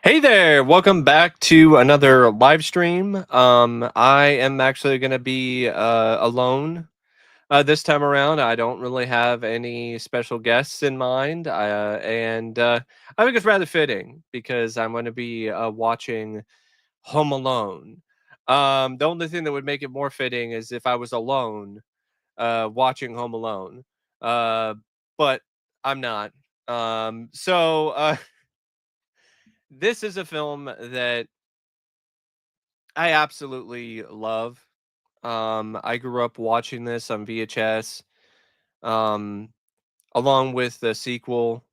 Hey there, welcome back to another live stream. I am actually going to be alone this time around. I don't really have any special guests in mind, and I think it's rather fitting because I'm going to be watching Home Alone. The only thing that would make it more fitting is if I was alone watching Home Alone, uh, but I'm not. This is a film that I absolutely love. I grew up watching this on VHS, um, along with the sequel.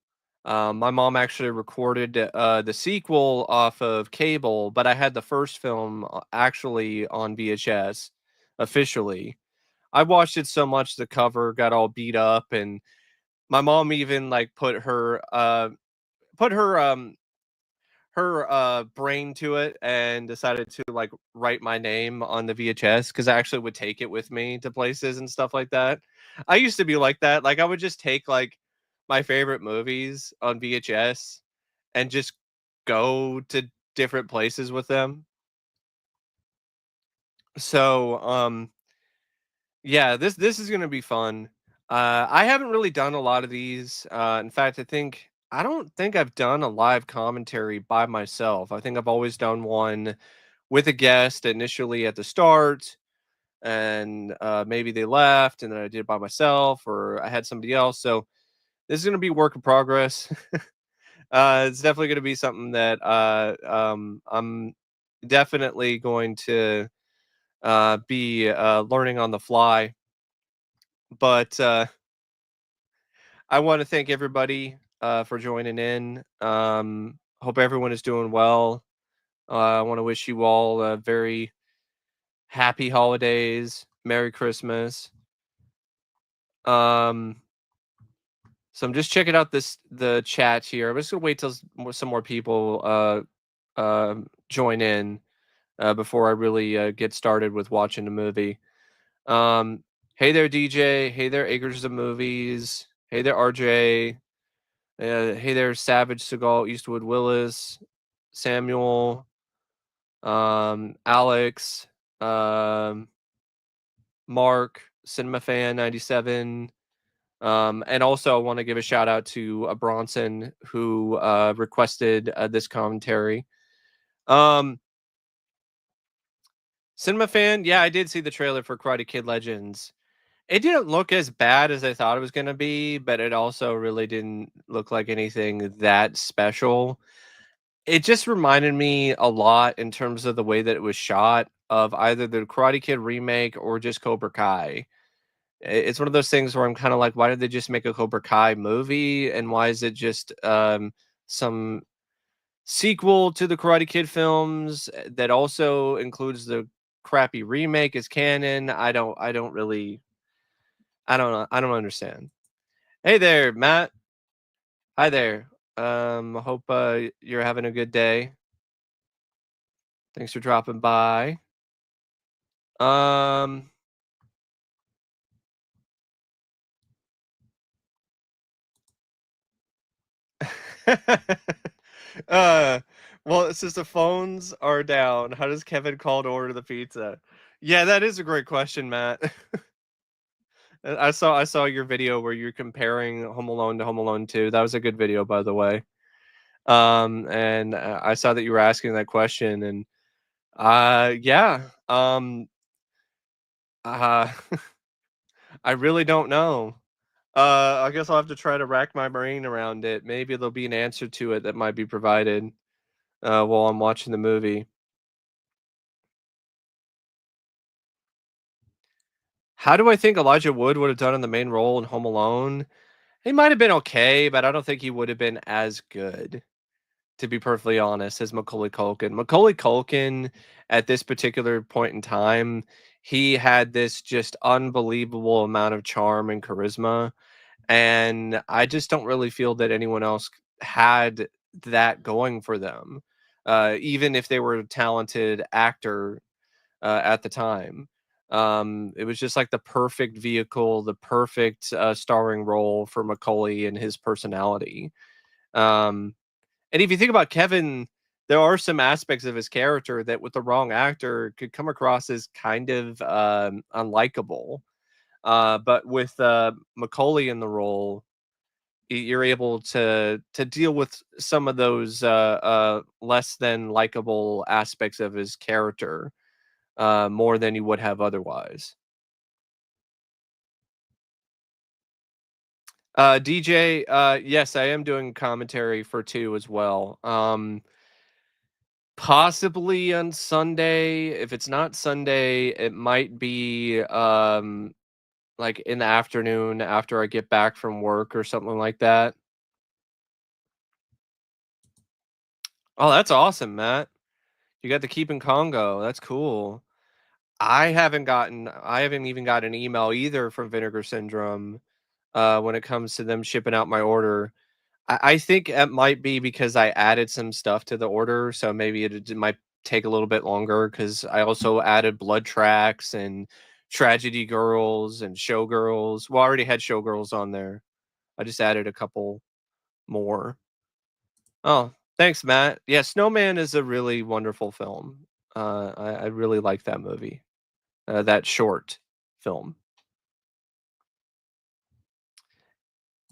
My mom actually recorded the sequel off of cable, but I had the first film actually on VHS officially. I watched it so much the cover got all beat up, and my mom even like put her brain to it and decided to like write my name on the VHS because I actually would take it with me to places and stuff like that. I used to be like that. Like I would just take like my favorite movies on VHS and just go to different places with them. So yeah, this is gonna be fun. I haven't really done a lot of these. In fact, I don't think I've done a live commentary by myself. I think I've always done one with a guest initially at the start, and maybe they left, and then I did it by myself, or I had somebody else. So this is gonna be work in progress. It's definitely gonna be something that I'm definitely going to be learning on the fly. But I want to thank everybody for joining in. Hope everyone is doing well. I want to wish you all a very happy holidays, Merry Christmas. Um, so I'm just checking out the chat here. I'm just gonna wait till some more people join in before I really get started with watching the movie. Um, hey there, DJ. Hey there, Acres of Movies. Hey there, RJ. Hey there, Savage, Seagal, Eastwood, Willis, Samuel, Alex, um, Mark, Cinema Fan 97. And also, I want to give a shout out to Bronson who requested this commentary. Um, Cinema Fan, yeah, I did see the trailer for Karate Kid Legends. It didn't look as bad as I thought it was going to be, but it also really didn't look like anything that special. It just reminded me a lot in terms of the way that it was shot of either the Karate Kid remake or just Cobra Kai. It's one of those things where I'm kind of like, why did they just make a Cobra Kai movie? And why is it just some sequel to the Karate Kid films that also includes the crappy remake as canon? I don't know. I don't understand. Hey there, Matt. Hi there. Hope you're having a good day. Thanks for dropping by. Um, uh, well, it says the phones are down. How does Kevin call to order the pizza? Yeah, that is a great question, Matt. I saw your video where you're comparing Home Alone to Home Alone 2. That was a good video, by the way. And I saw that you were asking that question, and yeah. Uh, I really don't know. I guess I'll have to try to rack my brain around it. Maybe there'll be an answer to it that might be provided while I'm watching the movie. How do I think Elijah Wood would have done in the main role in Home Alone? He might have been okay, but I don't think he would have been as good, to be perfectly honest, as Macaulay Culkin. Macaulay Culkin, at this particular point in time, he had this just unbelievable amount of charm and charisma. And I just don't really feel that anyone else had that going for them, even if they were a talented actor at the time. It was just like the perfect vehicle, the perfect starring role for Macaulay and his personality. And if you think about Kevin, there are some aspects of his character that with the wrong actor could come across as kind of unlikable. But with Macaulay in the role, you're able to deal with some of those less than likable aspects of his character more than you would have otherwise. DJ, yes, I am doing commentary for 2 as well. Possibly on Sunday. If it's not Sunday, it might be like in the afternoon after I get back from work or something like that. Oh, that's awesome, Matt. You got the keep in Congo. That's cool. I haven't even got an email either from Vinegar Syndrome when it comes to them shipping out my order. I think it might be because I added some stuff to the order, so maybe it might take a little bit longer because I also added Blood Tracks and Tragedy Girls and Showgirls. Well, I already had Showgirls on there. I just added a couple more. Oh, thanks, Matt. Yeah, Snowman is a really wonderful film. I really like that movie, that short film.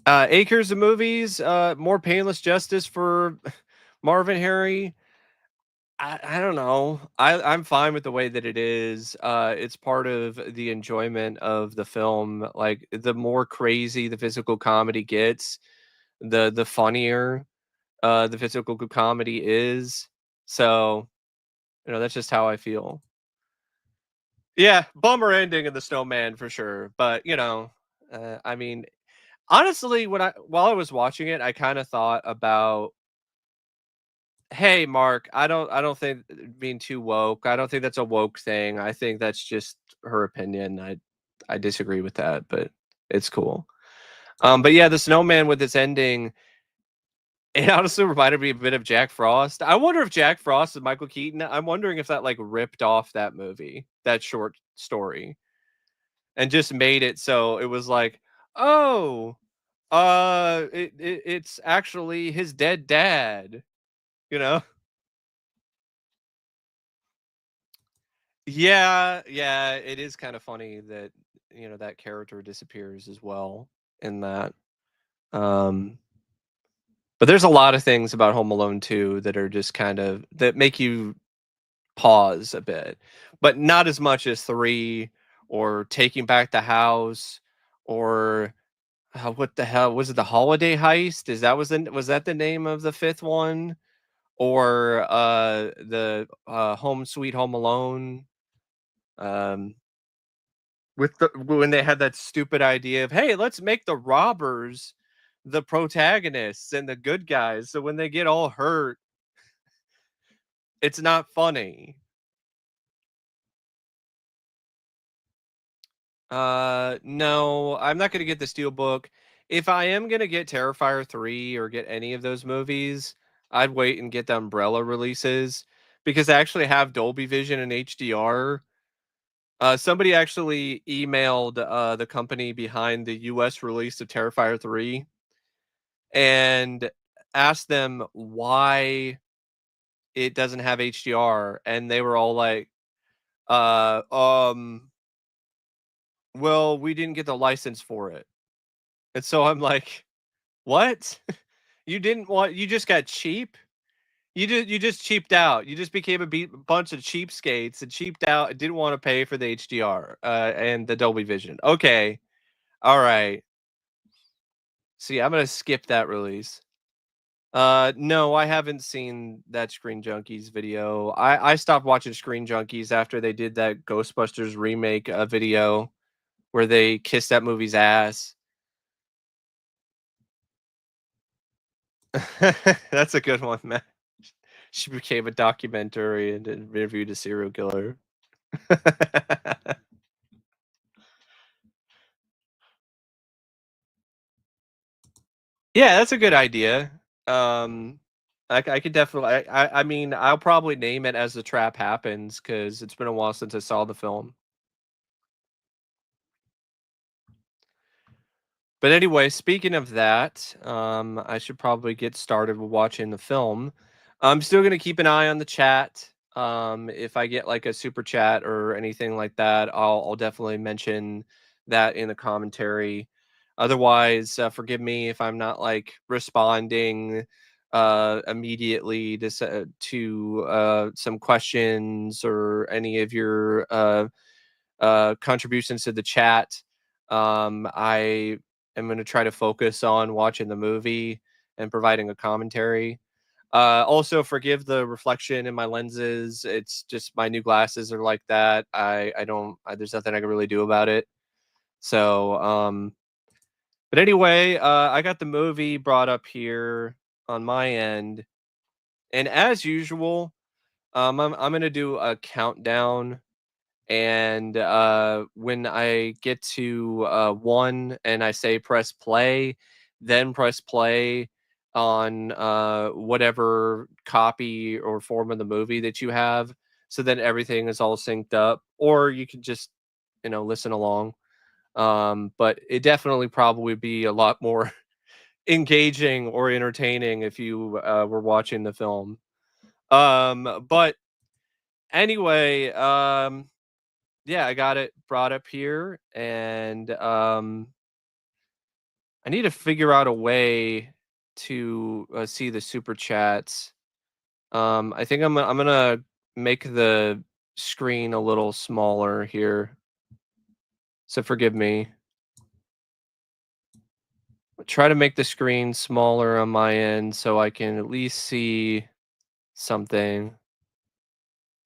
Acres of movies, more painless justice for Marvin Harry. I don't know. I'm fine with the way that it is. It's part of the enjoyment of the film. Like the more crazy the physical comedy gets, the funnier the physical comedy is. So, that's just how I feel. Yeah, bummer ending in the Snowman for sure. But, I mean, honestly, while I was watching it, I kind of thought about, hey, Mark, I don't think being too woke. I don't think that's a woke thing. I think that's just her opinion. I disagree with that, but it's cool. But yeah, the Snowman with its ending, it honestly reminded me a bit of Jack Frost. I wonder if Jack Frost and Michael Keaton, I'm wondering if that like ripped off that movie, that short story, and just made it so it was like, oh, it's actually his dead dad, you know? Yeah, yeah, it is kind of funny that that character disappears as well in that. Um, but there's a lot of things about Home Alone 2 that are just kind of that make you pause a bit, but not as much as 3 or Taking Back the House or what the hell was it? The Holiday Heist? Was that the name of the fifth one? Or the Home Sweet Home Alone? Um, With when they had that stupid idea of, "Hey, let's make the robbers the protagonists and the good guys, so when they get all hurt, it's not funny." No, I'm not gonna get the Steelbook. If I am gonna get Terrifier 3 or get any of those movies, I'd wait and get the Umbrella releases because I actually have Dolby Vision and HDR. Somebody actually emailed, the company behind the US release of Terrifier 3 and asked them why it doesn't have HDR, and they were all like, uh, um, "Well, we didn't get the license for it." And so I'm like, "What? You just got cheap? You just cheaped out. You just became a bunch of cheapskates and cheaped out and didn't wanna pay for the HDR, and the Dolby Vision. Okay, alright. See, I'm gonna skip that release." No, I haven't seen that Screen Junkies video. I stopped watching Screen Junkies after they did that Ghostbusters remake, video where they kissed that movie's ass. That's a good one, man. She became a documentary and interviewed a serial killer. Yeah, that's a good idea. Um, I could definitely I mean, I'll probably name it as The Trap Happens because 'cause it's been a while since I saw the film. But anyway, speaking of that, I should probably get started with watching the film. I'm still gonna keep an eye on the chat. If I get like a super chat or anything like that, I'll definitely mention that in the commentary. Otherwise, forgive me if I'm not like responding immediately to some questions or any of your contributions to the chat. I am going to try to focus on watching the movie and providing a commentary. Also, forgive the reflection in my lenses. It's just my new glasses are like that. I don't. There's nothing I can really do about it. So, but anyway, I got the movie brought up here on my end, and as usual, I'm gonna do a countdown, and when I get to one and I say press play, then press play on whatever copy or form of the movie that you have, so then everything is all synced up, or you could just listen along. But it definitely probably be a lot more engaging or entertaining if you were watching the film. But anyway, yeah, I got it brought up here, and I need to figure out a way to see the super chats. I think I'm gonna make the screen a little smaller here, so forgive me. Try to make the screen smaller on my end so I can at least see something.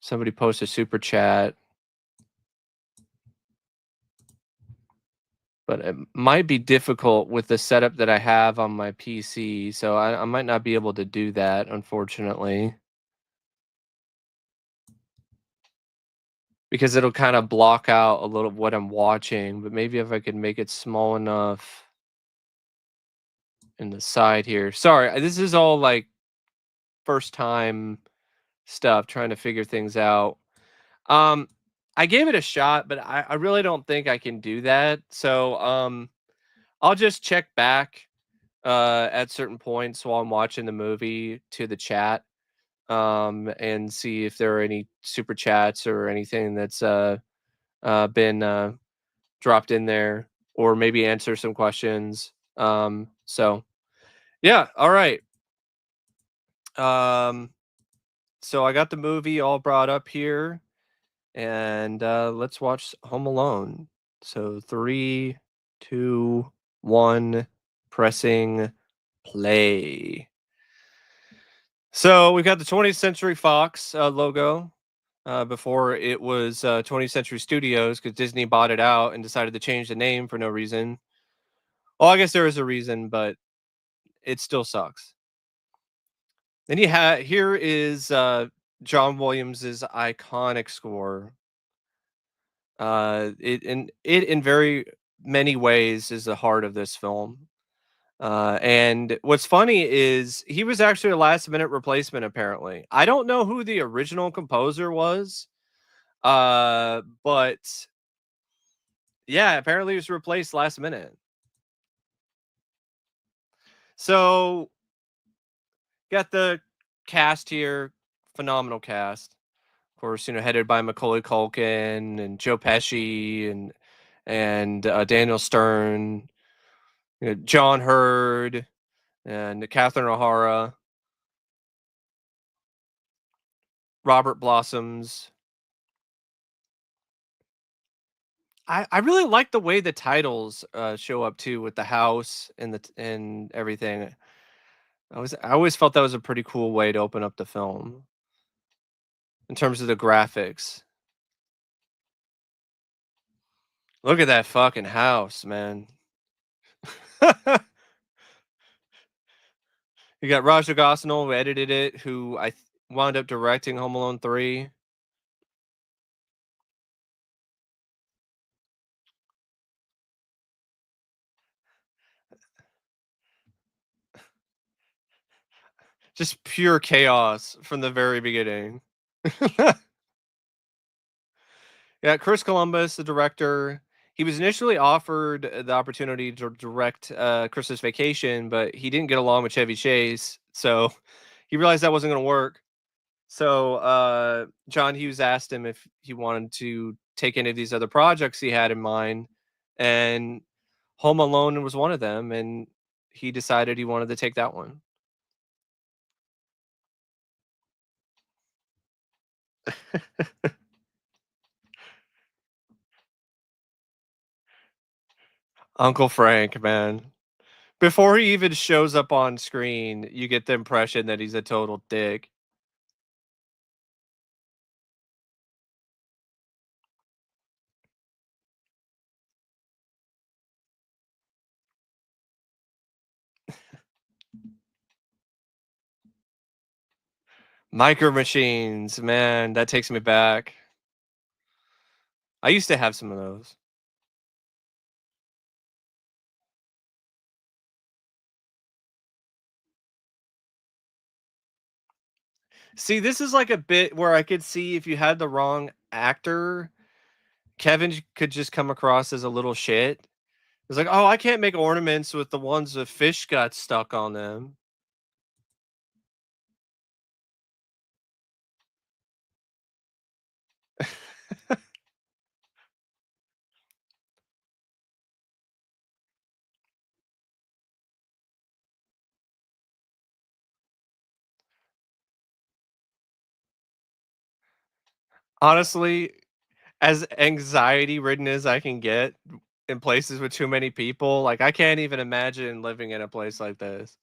Somebody post a super chat, but it might be difficult with the setup that I have on my PC, so I might not be able to do that, unfortunately, because it'll kind of block out a little of what I'm watching. But maybe if I could make it small enough in the side here. Sorry, this is all like first time stuff, trying to figure things out. Um, I gave it a shot, but I really don't think I can do that. So I'll just check back at certain points while I'm watching the movie to the chat, and see if there are any super chats or anything that's been dropped in there, or maybe answer some questions. So yeah, all right. Um, so I got the movie all brought up here, and let's watch Home Alone. So three, two, one, pressing play. So we've got the 20th Century Fox logo. Before it was 20th Century Studios, because Disney bought it out and decided to change the name for no reason. Well, I guess there is a reason, but it still sucks. Then you have here is John Williams's iconic score. It in very many ways is the heart of this film. And what's funny is he was actually a last minute replacement. Apparently, I don't know who the original composer was, but yeah, apparently he was replaced last minute. So got the cast here, phenomenal cast. Of course, headed by Macaulay Culkin and Joe Pesci and Daniel Stern, John Hurd, and Catherine O'Hara, Robert Blossoms. I really like the way the titles show up too, with the house and everything. I always felt that was a pretty cool way to open up the film in terms of the graphics. Look at that fucking house, man. You got Raja Gosnell, who edited it, who wound up directing Home Alone 3. Just pure chaos from the very beginning. Yeah, Chris Columbus, the director, he was initially offered the opportunity to direct Christmas Vacation, but he didn't get along with Chevy Chase, so He realized that wasn't gonna work. So, John Hughes asked him if he wanted to take any of these other projects he had in mind, and Home Alone was one of them, and he decided he wanted to take that one. Uncle Frank, man. Before he even shows up on screen, you get the impression that he's a total dick. Micro Machines, man, that takes me back. I used to have some of those. See, this is like a bit where I could see if you had the wrong actor, Kevin could just come across as a little shit. It's like, "Oh, I can't make ornaments with the ones with fish got stuck on them." Honestly, as anxiety-ridden as I can get in places with too many people, like, I can't even imagine living in a place like this.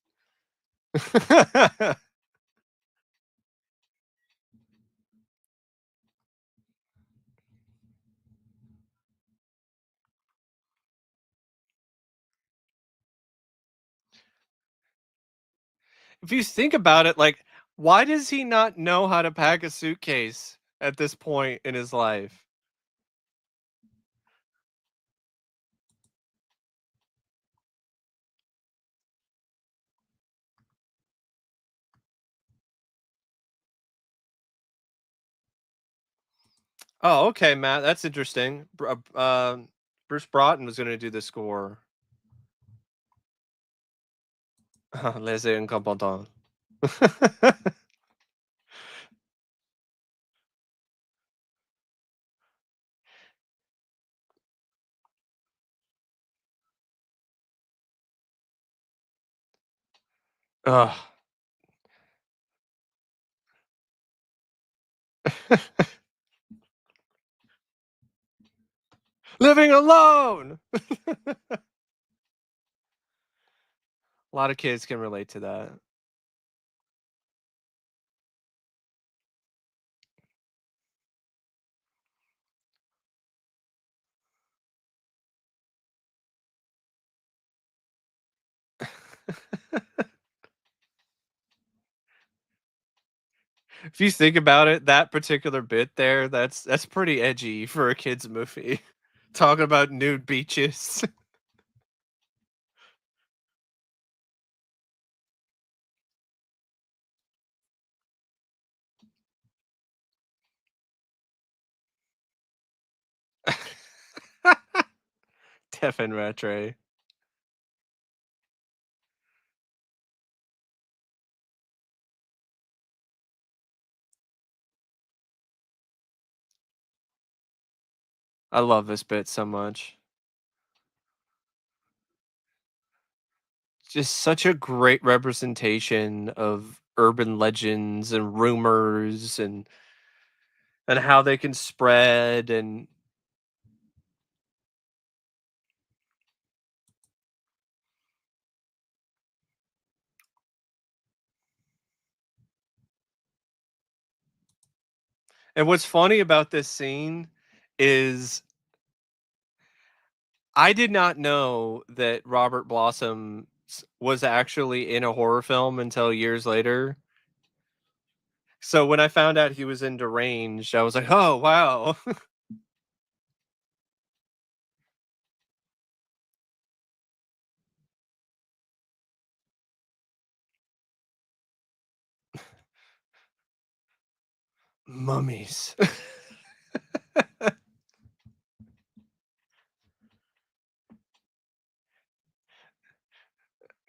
If you think about it, like, why does he not know how to pack a suitcase at this point in his life? Oh, okay, Matt, that's interesting. Bruce Broughton was gonna do the score. Les Incompetents. Ugh. Living alone! A lot of kids can relate to that. If you think about it, that particular bit there, that's pretty edgy for a kids movie. Talking about nude beaches. Tefn Rattray. I love this bit so much. Just such a great representation of urban legends and rumors and how they can spread and what's funny about this scene is I did not know that Robert Blossom was actually in a horror film until years later. So when I found out he was in Deranged, I was like, "Oh, wow." Mummies.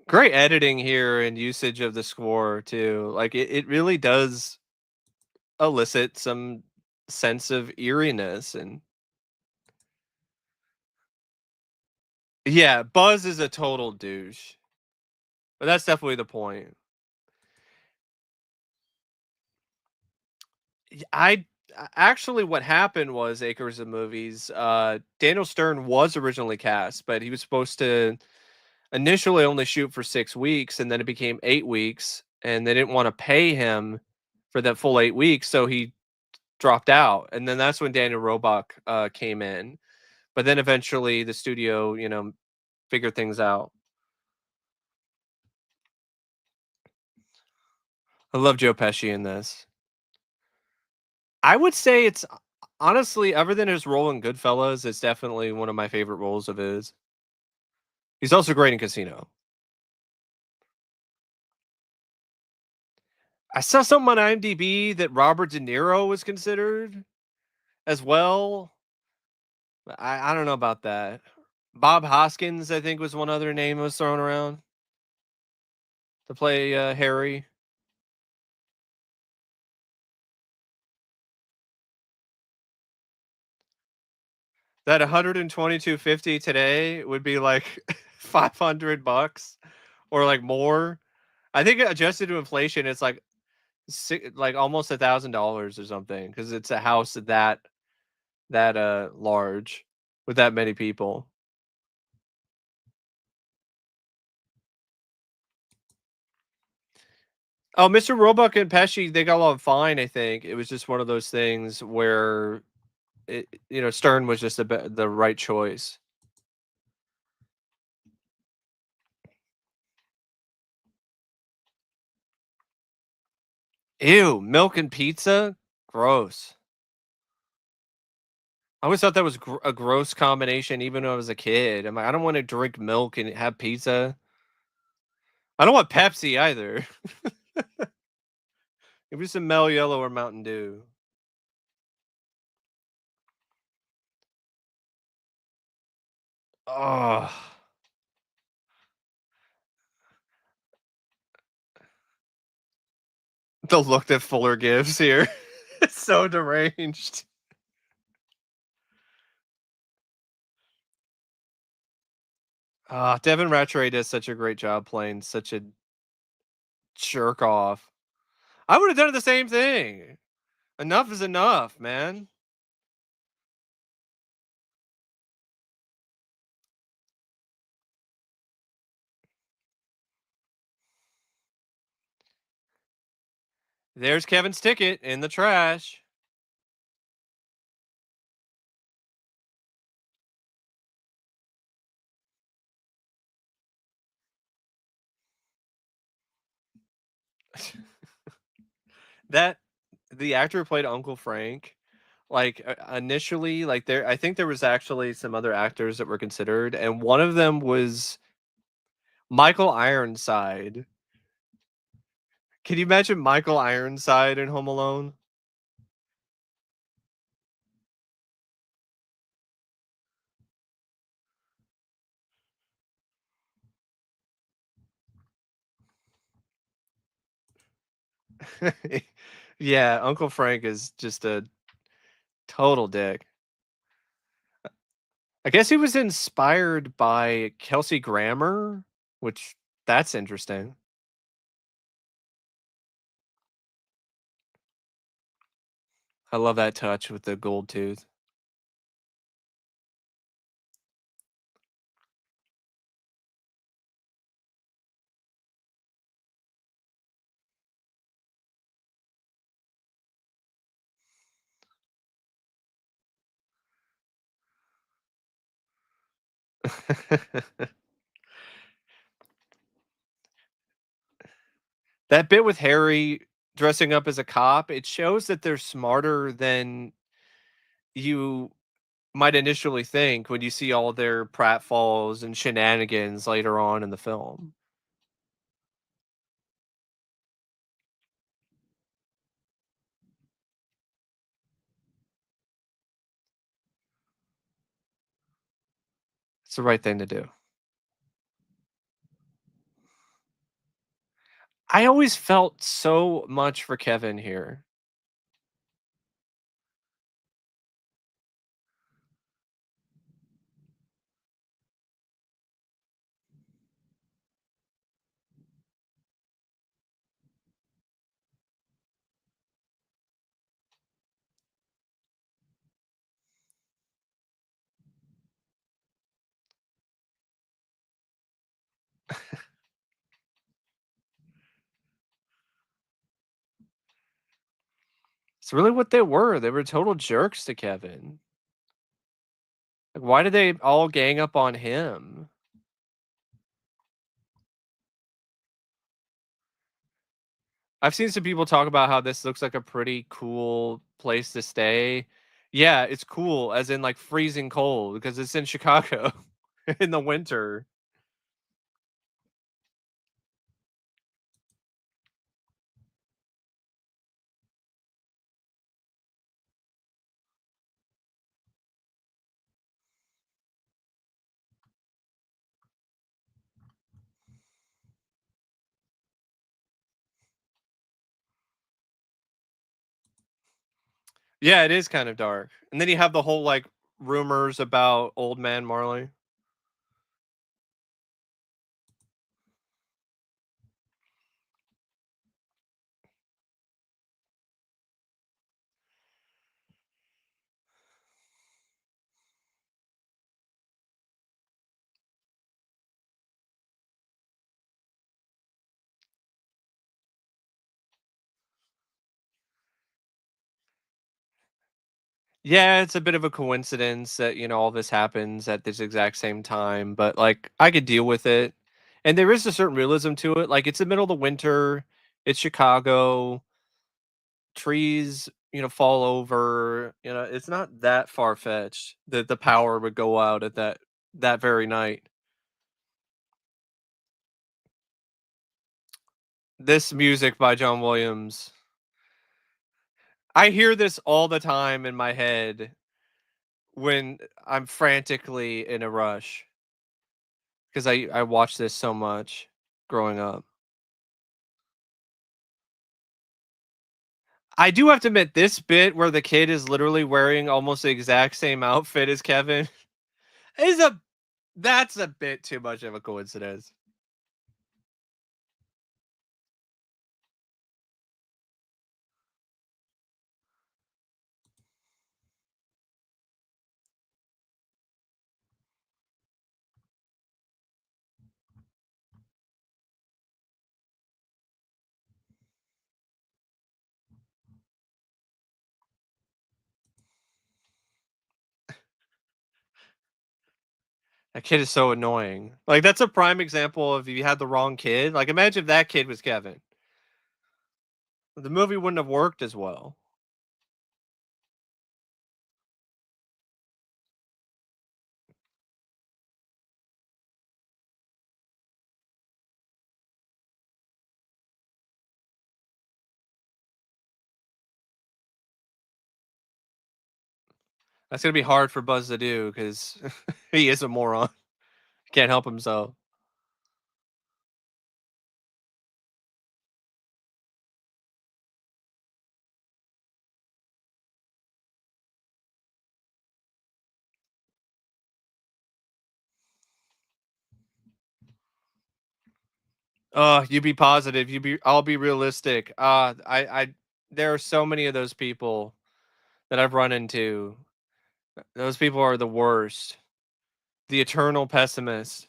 Great editing here and usage of the score too. Like it really does elicit some sense of eeriness and yeah, Buzz is a total douche. But that's definitely the point. I actually what happened was Acres of Movies, Daniel Stern was originally cast, but he was supposed to initially only shoot for 6 weeks and then it became 8 weeks and they didn't want to pay him for that full 8 weeks, so he dropped out. And then that's when Daniel Roebuck came in. But then eventually the studio, figured things out. I love Joe Pesci in this. I would say it's honestly, other than his role in Goodfellas, it's definitely one of my favorite roles of his. He's also great in Casino. I saw something on IMDb that Robert De Niro was considered as well. I don't know about that. Bob Hoskins, I think, was one other name was thrown around to play Harry. That 122.50 today would be like $500 or like more. I think adjusted to inflation, it's like like almost $1,000 or something because it's a house that large with that many people. Oh, Mr. Roebuck and Pesci, they got along fine. I think it was just one of those things where Stern was just the right choice. Ew, milk and pizza, gross. I always thought that was a gross combination, even when I was a kid. I'm like, I don't want to drink milk and have pizza. I don't want Pepsi either. Give me some Mel Yellow or Mountain Dew. Oh, the look that Fuller gives here. It's so deranged. Devin Ratray does such a great job playing such a jerk off. I would have done the same thing. Enough is enough, man. There's Kevin's ticket in the trash. That the actor who played Uncle Frank, like initially, like I think there was actually some other actors that were considered, and one of them was Michael Ironside. Can you imagine Michael Ironside in Home Alone? Yeah, Uncle Frank is just a total dick. I guess he was inspired by Kelsey Grammer, which that's interesting. I love that touch with the gold tooth. That bit with Harry dressing up as a cop, it shows that they're smarter than you might initially think when you see all their pratfalls and shenanigans later on in the film. It's the right thing to do. I always felt so much for Kevin here. It's really what they were. They were total jerks to Kevin. Like, why did they all gang up on him? I've seen some people talk about how this looks like a pretty cool place to stay. Yeah, it's cool, as in like freezing cold because it's in Chicago in the winter. Yeah, it is kind of dark. And then you have the whole like rumors about old man Marley. Yeah, it's a bit of a coincidence that, all this happens at this exact same time, but like I could deal with it. And there is a certain realism to it. Like it's the middle of the winter, it's Chicago, trees, fall over, it's not that far fetched that the power would go out at that very night. This music by John Williams. I hear this all the time in my head when I'm frantically in a rush because I watched this so much growing up. I do have to admit this bit where the kid is literally wearing almost the exact same outfit as Kevin is a that's a bit too much of a coincidence. That kid is so annoying. Like that's a prime example of if you had the wrong kid. Like imagine if that kid was Kevin. The movie wouldn't have worked as well. That's gonna be hard for Buzz to do because he is a moron. Can't help himself. You be positive. I'll be realistic. There are so many of those people that I've run into. Those people are the worst. The eternal pessimist.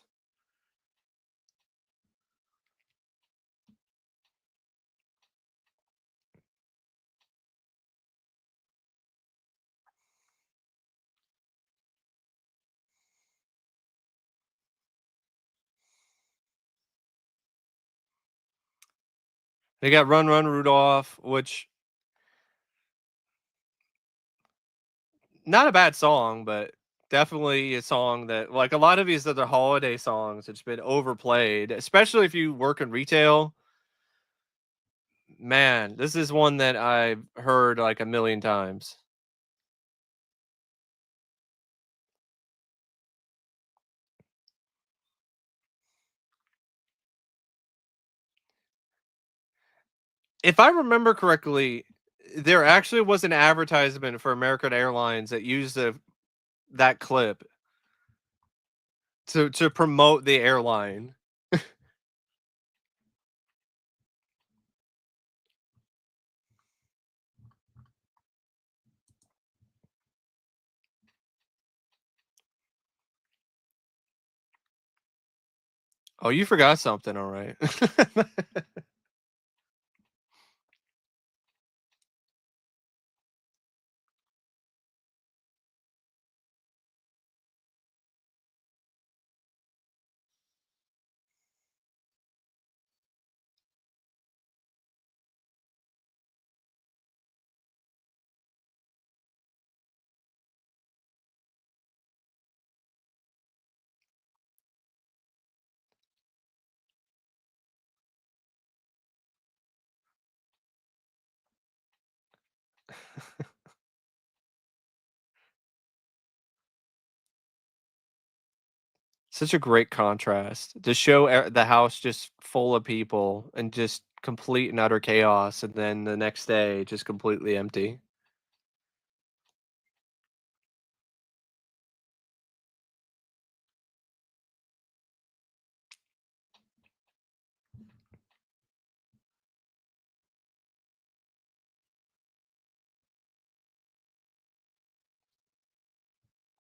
They got Run Run Rudolph, which not a bad song, but definitely a song that like a lot of these other holiday songs, it's been overplayed, especially if you work in retail. Man, this is one that I've heard like a million times. If I remember correctly, there actually was an advertisement for American Airlines that used that clip to promote the airline. Oh, you forgot something, alright. Such a great contrast to show the house just full of people and just complete and utter chaos, and then the next day just completely empty.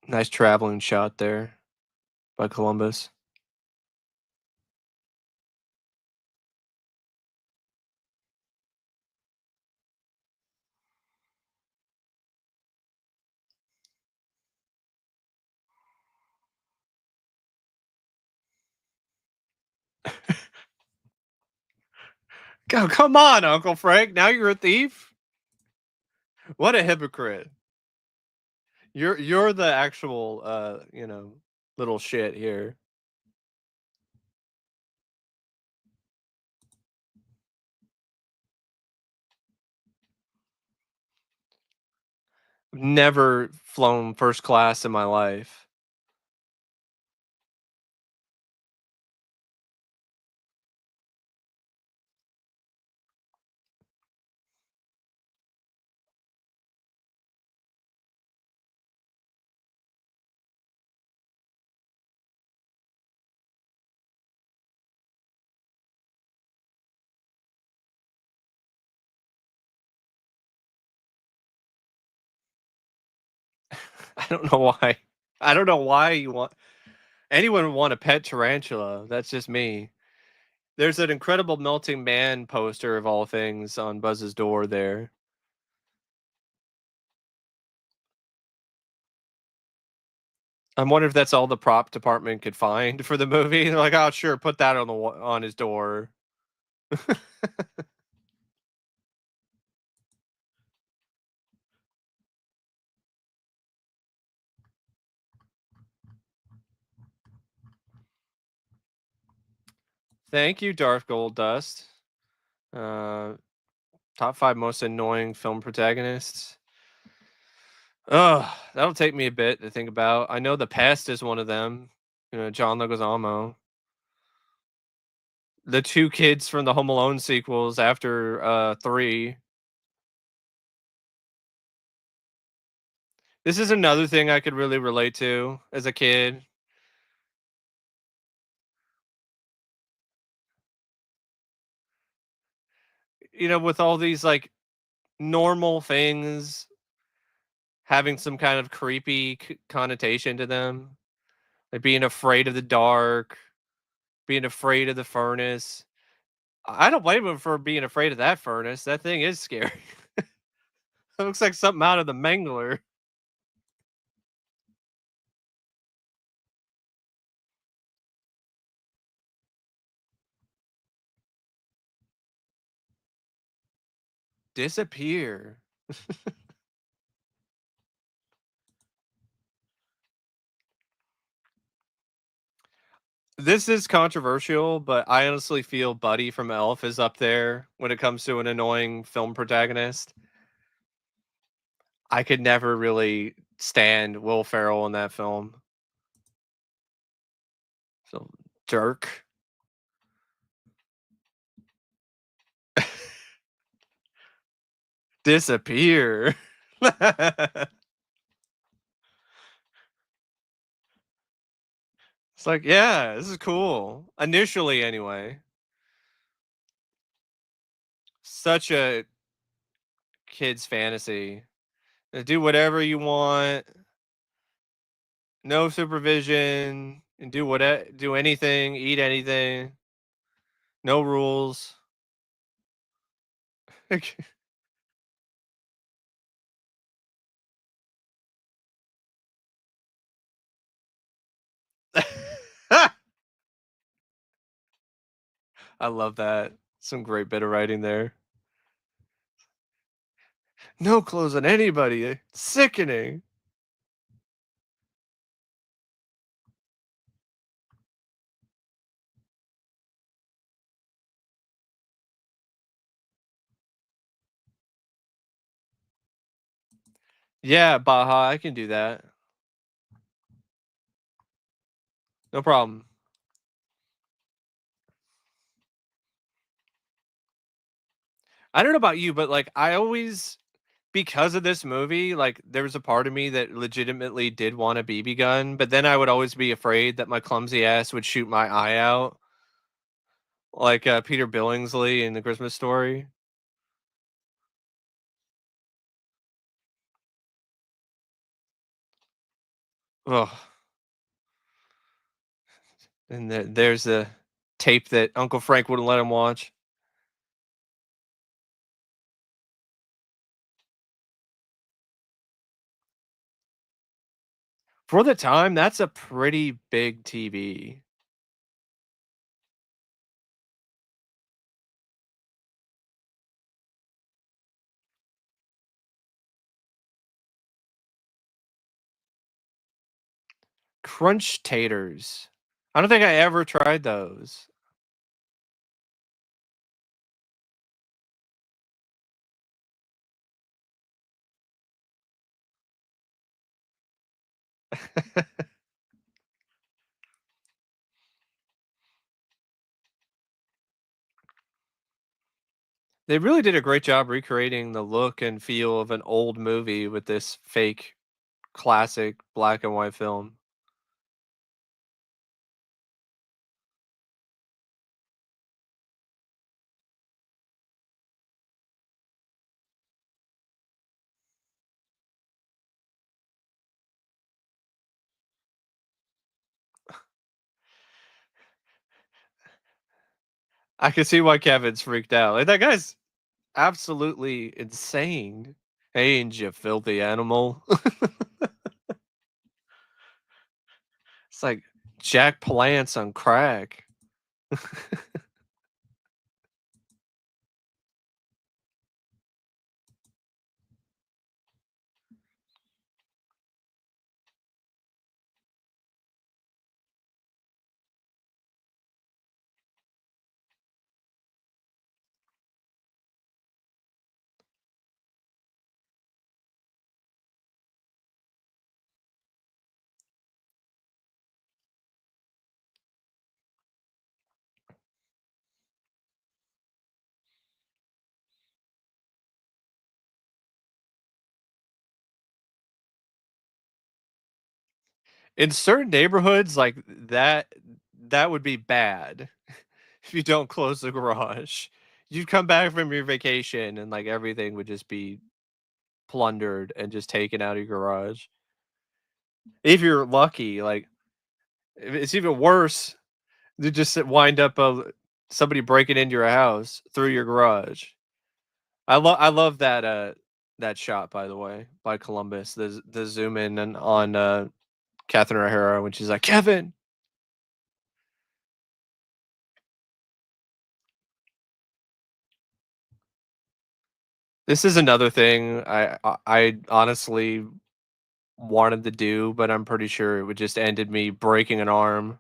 Nice traveling shot there by Columbus. Oh, come on, Uncle Frank. Now you're a thief? What a hypocrite. You're the actual little shit here. Never flown first class in my life. I don't know why. I don't know why anyone would want a pet tarantula. That's just me. There's an incredible melting man poster of all things on Buzz's door there. I'm wondering if that's all the prop department could find for the movie. They're like, "Oh, sure, put that on on his door." Thank you, Darth Goldust. Uh, top 5 most annoying film protagonists. Oh, that'll take me a bit to think about. I know The Pest is one of them. John Leguizamo. The 2 kids from the Home Alone sequels after, 3. This is another thing I could really relate to as a kid. With all these, like, normal things having some kind of creepy connotation to them, like being afraid of the dark, being afraid of the furnace. I don't blame him for being afraid of that furnace. That thing is scary. It looks like something out of the Mangler. Disappear. This is controversial, but I honestly feel Buddy from Elf is up there when it comes to an annoying film protagonist. I could never really stand Will Ferrell in that film. So, jerk. disappear. It's like, yeah, this is cool. Initially, anyway. Such a kid's fantasy. Do whatever you want, no supervision, and do anything, eat anything, no rules. I love that. Some great bit of writing there. No clothes on anybody. Sickening. Yeah, Baja, I can do that. No problem. I don't know about you, but like I always because of this movie, like there was a part of me that legitimately did want a BB gun, but then I would always be afraid that my clumsy ass would shoot my eye out, like Peter Billingsley in the Christmas Story. Ugh. And there's the tape that Uncle Frank wouldn't let him watch. For the time, that's a pretty big TV. Crunch taters. I don't think I ever tried those. They really did a great job recreating the look and feel of an old movie with this fake classic black and white film. I can see why Kevin's freaked out. Like, that guy's absolutely insane. Ain't you filthy animal. It's like Jack Palance on crack. In certain neighborhoods, like that would be bad if you don't close the garage. You'd come back from your vacation and like everything would just be plundered and just taken out of your garage. If you're lucky, like it's even worse to just wind up somebody breaking into your house through your garage. I love that that shot by the way by Columbus. The zoom in and on Catherine O'Hara when she's like Kevin. This is another thing I honestly wanted to do, but I'm pretty sure it would just ended me breaking an arm.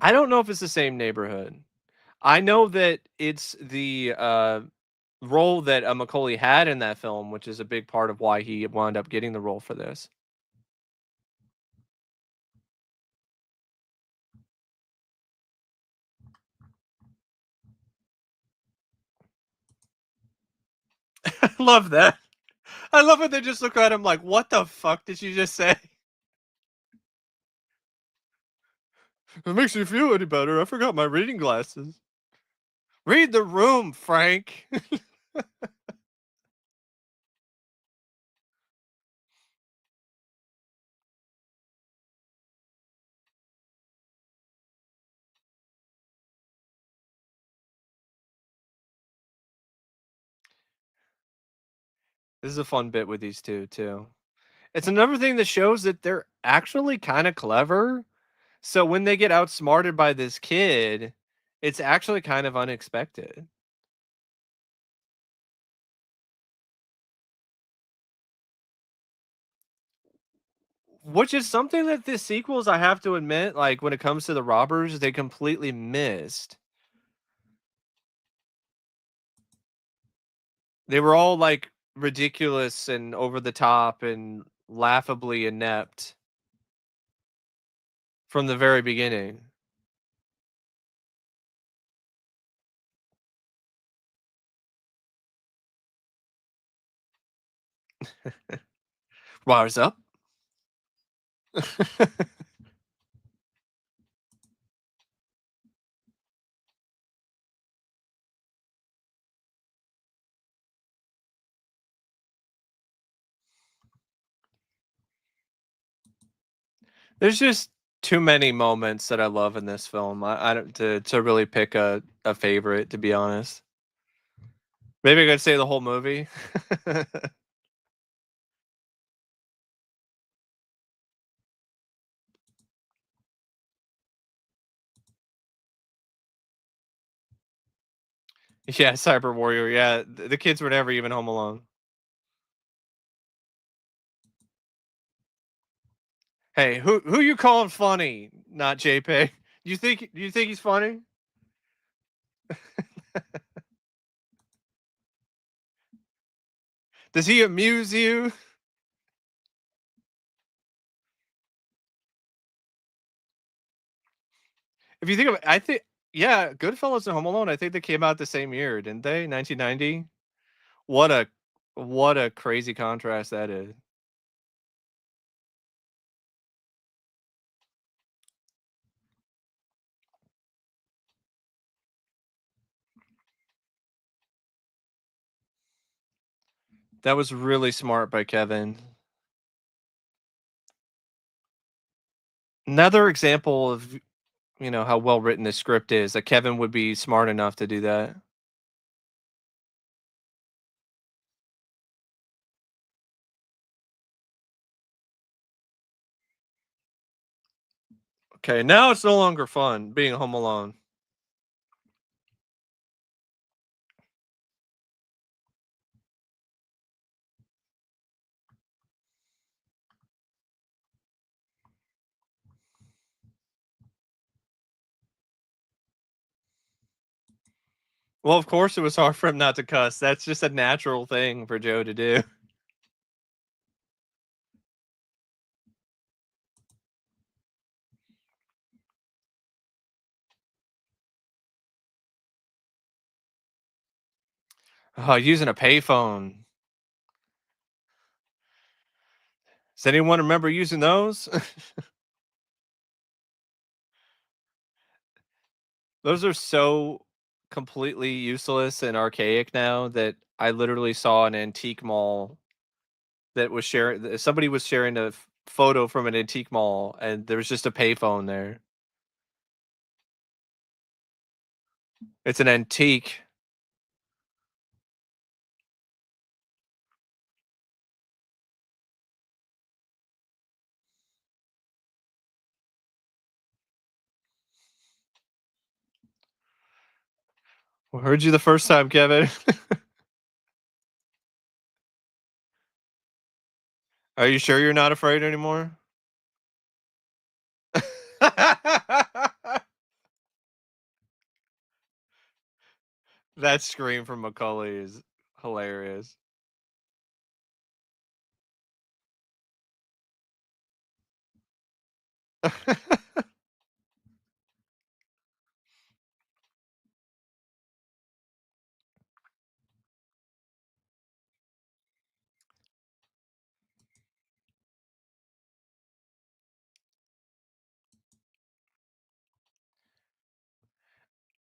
I don't know if it's the same neighborhood. I know that it's the, role that, Macaulay had in that film, which is a big part of why he wound up getting the role for this. I love that. I love it they just look at him like, "What the fuck did you just say?" "It makes me feel any better, I forgot my reading glasses." "Read the room, Frank." This is a fun bit with these 2 too. It's another thing that shows that they're actually kinda clever, so when they get outsmarted by this kid, it's actually kind of unexpected. Which is something that the sequels, I have to admit, like, when it comes to the robbers, they completely missed. They were all, like, ridiculous and over the top and laughably inept from the very beginning. "What's up?" There's just too many moments that I love in this film. I don't to really pick a favorite, to be honest. Maybe I could say the whole movie. Yeah, Cyber Warrior, yeah, the kids were never even home alone. "Hey, who you calling funny?" "Not JP." "You think he's funny?" "Does he amuse you?" If you think of it, I think yeah, Goodfellas and Home Alone, I think they came out the same year, didn't they? 1990? What a what a crazy contrast that is. That was really smart by Kevin. Another example of, how well written this script is, that Kevin would be smart enough to do that. Okay, now it's no longer fun being home alone. Well, of course it was hard for him not to cuss. That's just a natural thing for Joe to do. Oh, using a payphone. Does anyone remember using those? Those are so completely useless and archaic now that I literally saw an antique mall that was sharing somebody was sharing a photo from an antique mall, and there was just a payphone there. It's an antique. "Well, heard you the first time, Kevin." "Are you sure you're not afraid anymore?" That scream from Macaulay is hilarious.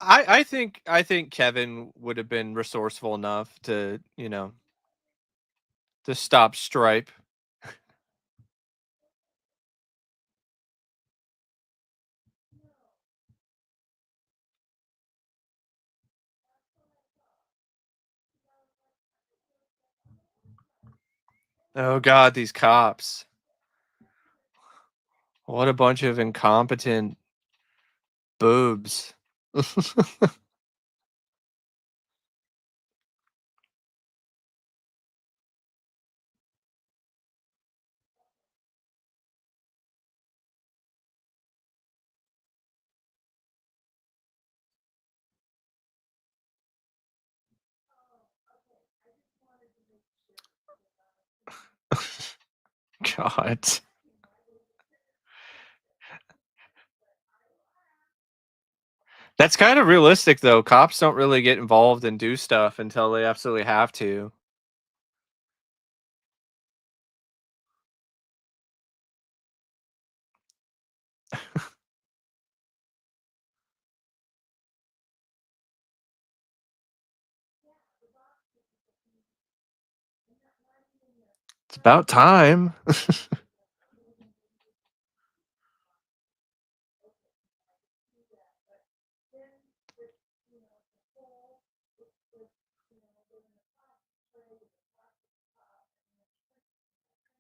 I think Kevin would have been resourceful enough to, to stop Stripe. Oh god, these cops. What a bunch of incompetent boobs. God. That's kind of realistic though. Cops don't really get involved and do stuff until they absolutely have to. It's about time.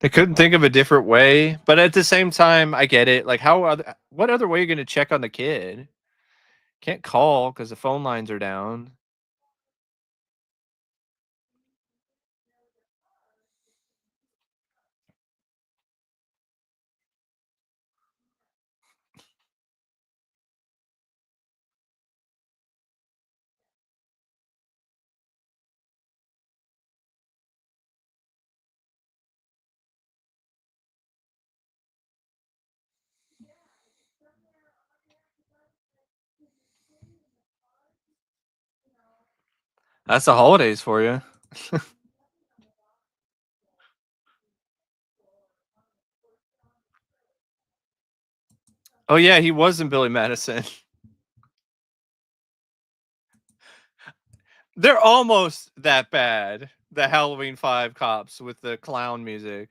They couldn't think of a different way, but at the same time, I get it. Like, what other way are you going to check on the kid? Can't call because the phone lines are down. That's the holidays for you. Oh yeah, he was in Billy Madison. They're almost that bad. The Halloween 5 cops with the clown music.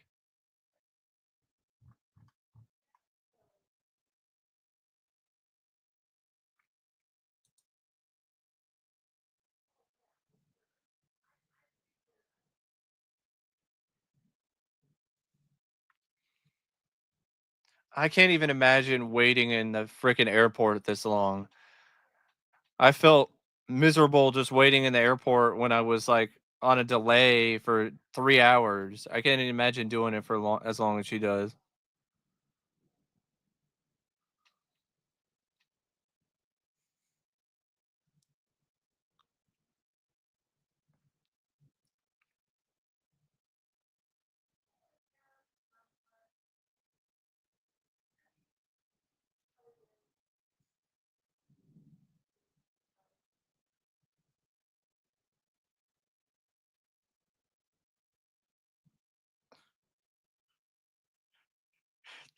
I can't even imagine waiting in the freaking airport this long. I felt miserable just waiting in the airport when I was like on a delay for 3 hours. I can't even imagine doing it for as long as she does.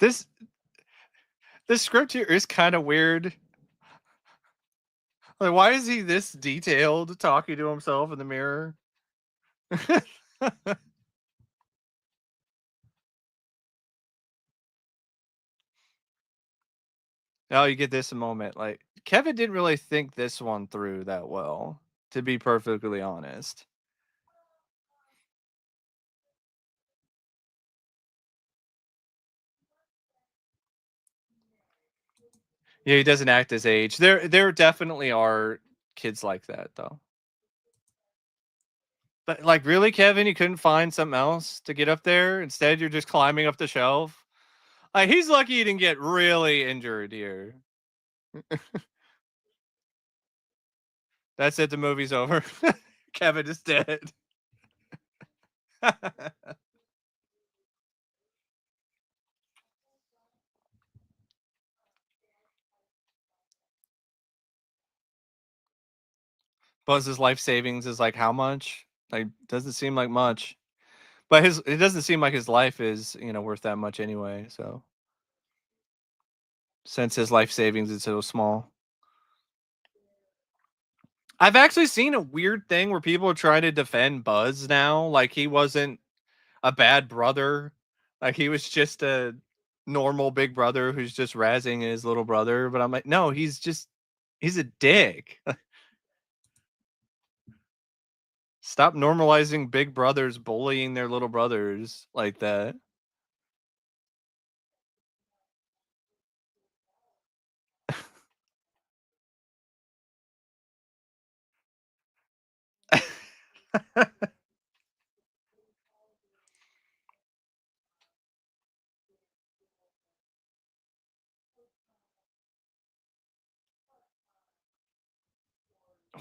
This this script here is kind of weird. Like, why is he this detailed talking to himself in the mirror? Now you get this moment. Like Kevin didn't really think this one through that well, to be perfectly honest. Yeah, he doesn't act his age. There definitely are kids like that though. But like really, Kevin, you couldn't find something else to get up there? Instead, you're just climbing up the shelf. Like he's lucky he didn't get really injured here. That's it. The movie's over. Kevin is dead. Buzz's life savings is like how much? Like doesn't seem like much. But his it doesn't seem like his life is, worth that much anyway, so since his life savings is so small. I've actually seen a weird thing where people are trying to defend Buzz now, like he wasn't a bad brother. Like he was just a normal big brother who's just razzing his little brother, but I'm like, "No, he's a dick." Stop normalizing big brothers bullying their little brothers like that.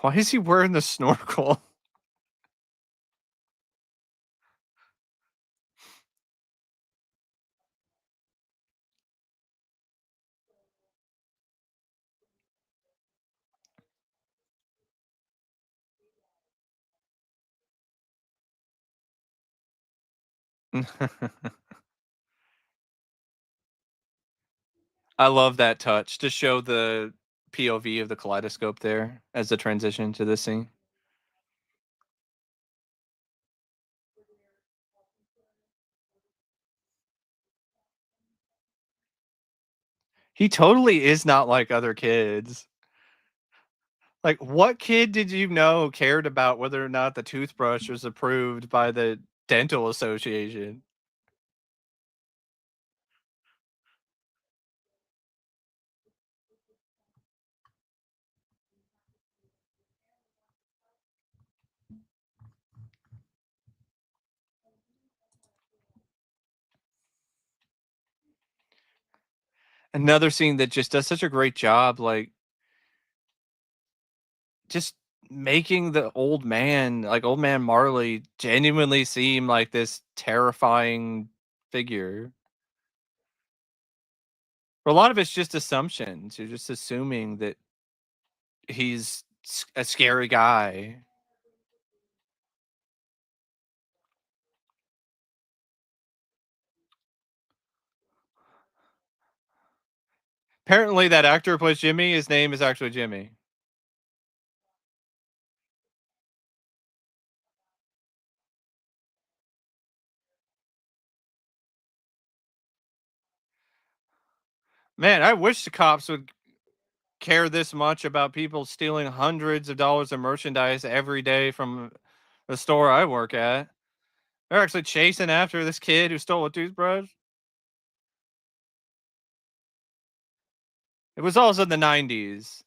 Why is he wearing the snorkel? I love that touch to show the POV of the kaleidoscope there as the transition to this scene. He totally is not like other kids. Like, what kid did you know cared about whether or not the toothbrush was approved by the dental association? Another scene that just does such a great job, like, just making the old man Marley, genuinely seem like this terrifying figure. A lot of it's just assumptions. You're just assuming that a scary guy. Apparently, that actor who plays Jimmy, his name is actually Jimmy. Man, I wish the cops would care this much about people stealing hundreds of dollars of merchandise every day from the store I work at. They're actually chasing after this kid who stole a toothbrush. It was also in the 90s.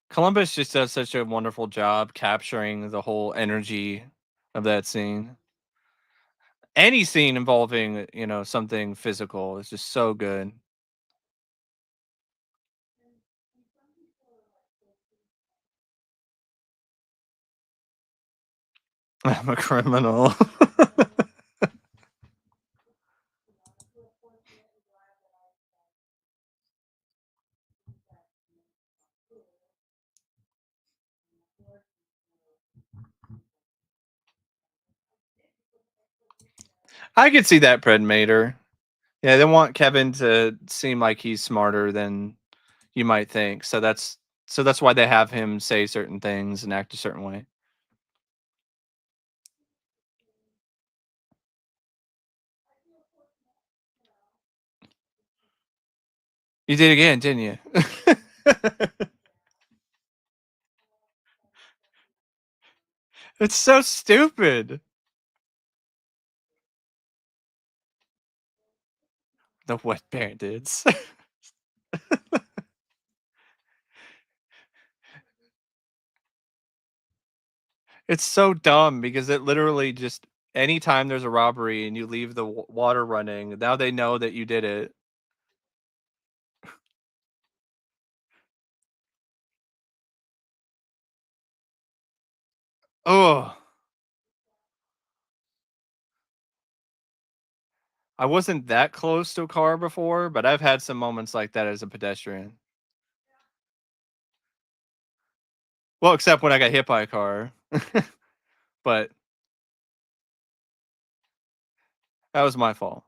Columbus just does such a wonderful job capturing the whole energy of that scene. Any scene involving, something physical is just so good. I'm a criminal. I could see that Predmater. Yeah, they want Kevin to seem like he's smarter than you might think. So that's why they have him say certain things and act a certain way. You did again, didn't you? It's so stupid. The wet bandits. It's so dumb because it literally just anytime there's a robbery and you leave the water running, now they know that you did it. Oh, I wasn't that close to a car before, but I've had some moments like that as a pedestrian. Well, except when I got hit by a car. But that was my fault.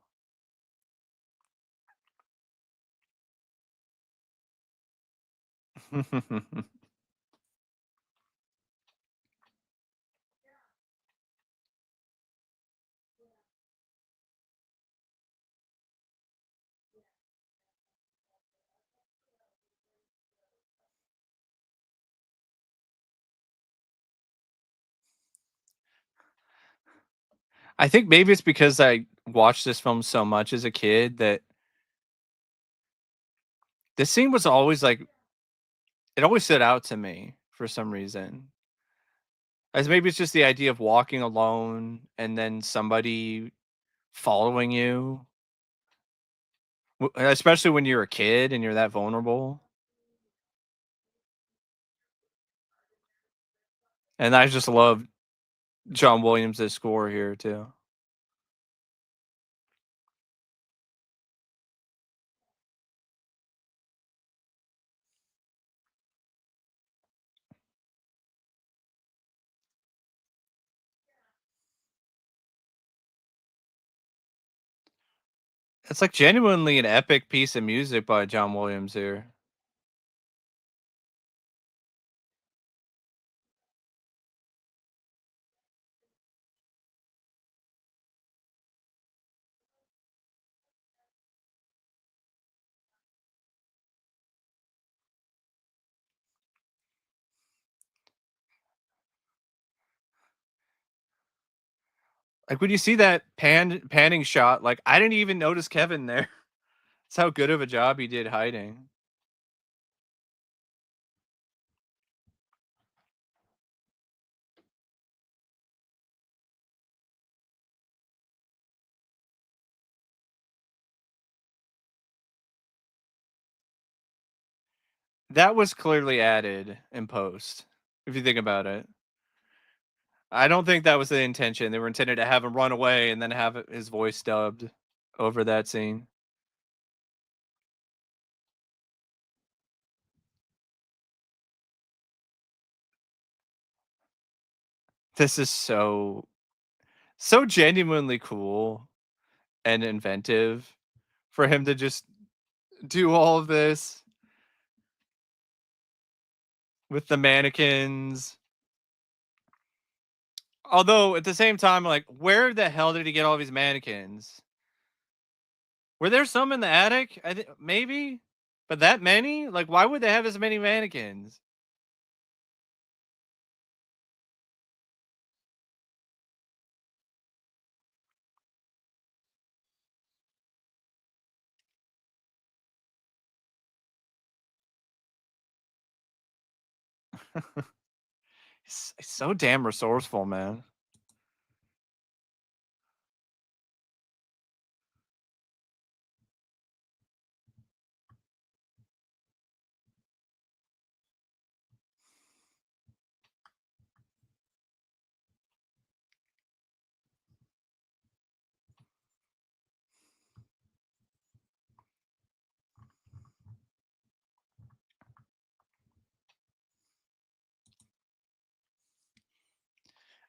I think maybe it's because I watched this film so much as a kid that this scene was always like it always stood out to me for some reason. As maybe it's just the idea of walking alone and then somebody following you, especially when you're a kid and you're that vulnerable. And I just love John Williams' score here too. It's like genuinely an epic piece of music by John Williams here. Like when you see that panning shot, like I didn't even notice Kevin there. That's how good of a job he did hiding. That was clearly added in post, if you think about it. I don't think that was the intention. They were intended to have him run away and then have his voice dubbed over that scene. This is so genuinely cool and inventive for him to just do all of this with the mannequins. Although at the same time, like, where the hell did he get all these mannequins? Were there some in the attic? Maybe, but that many? Like, why would they have as many mannequins? It's so damn resourceful, man.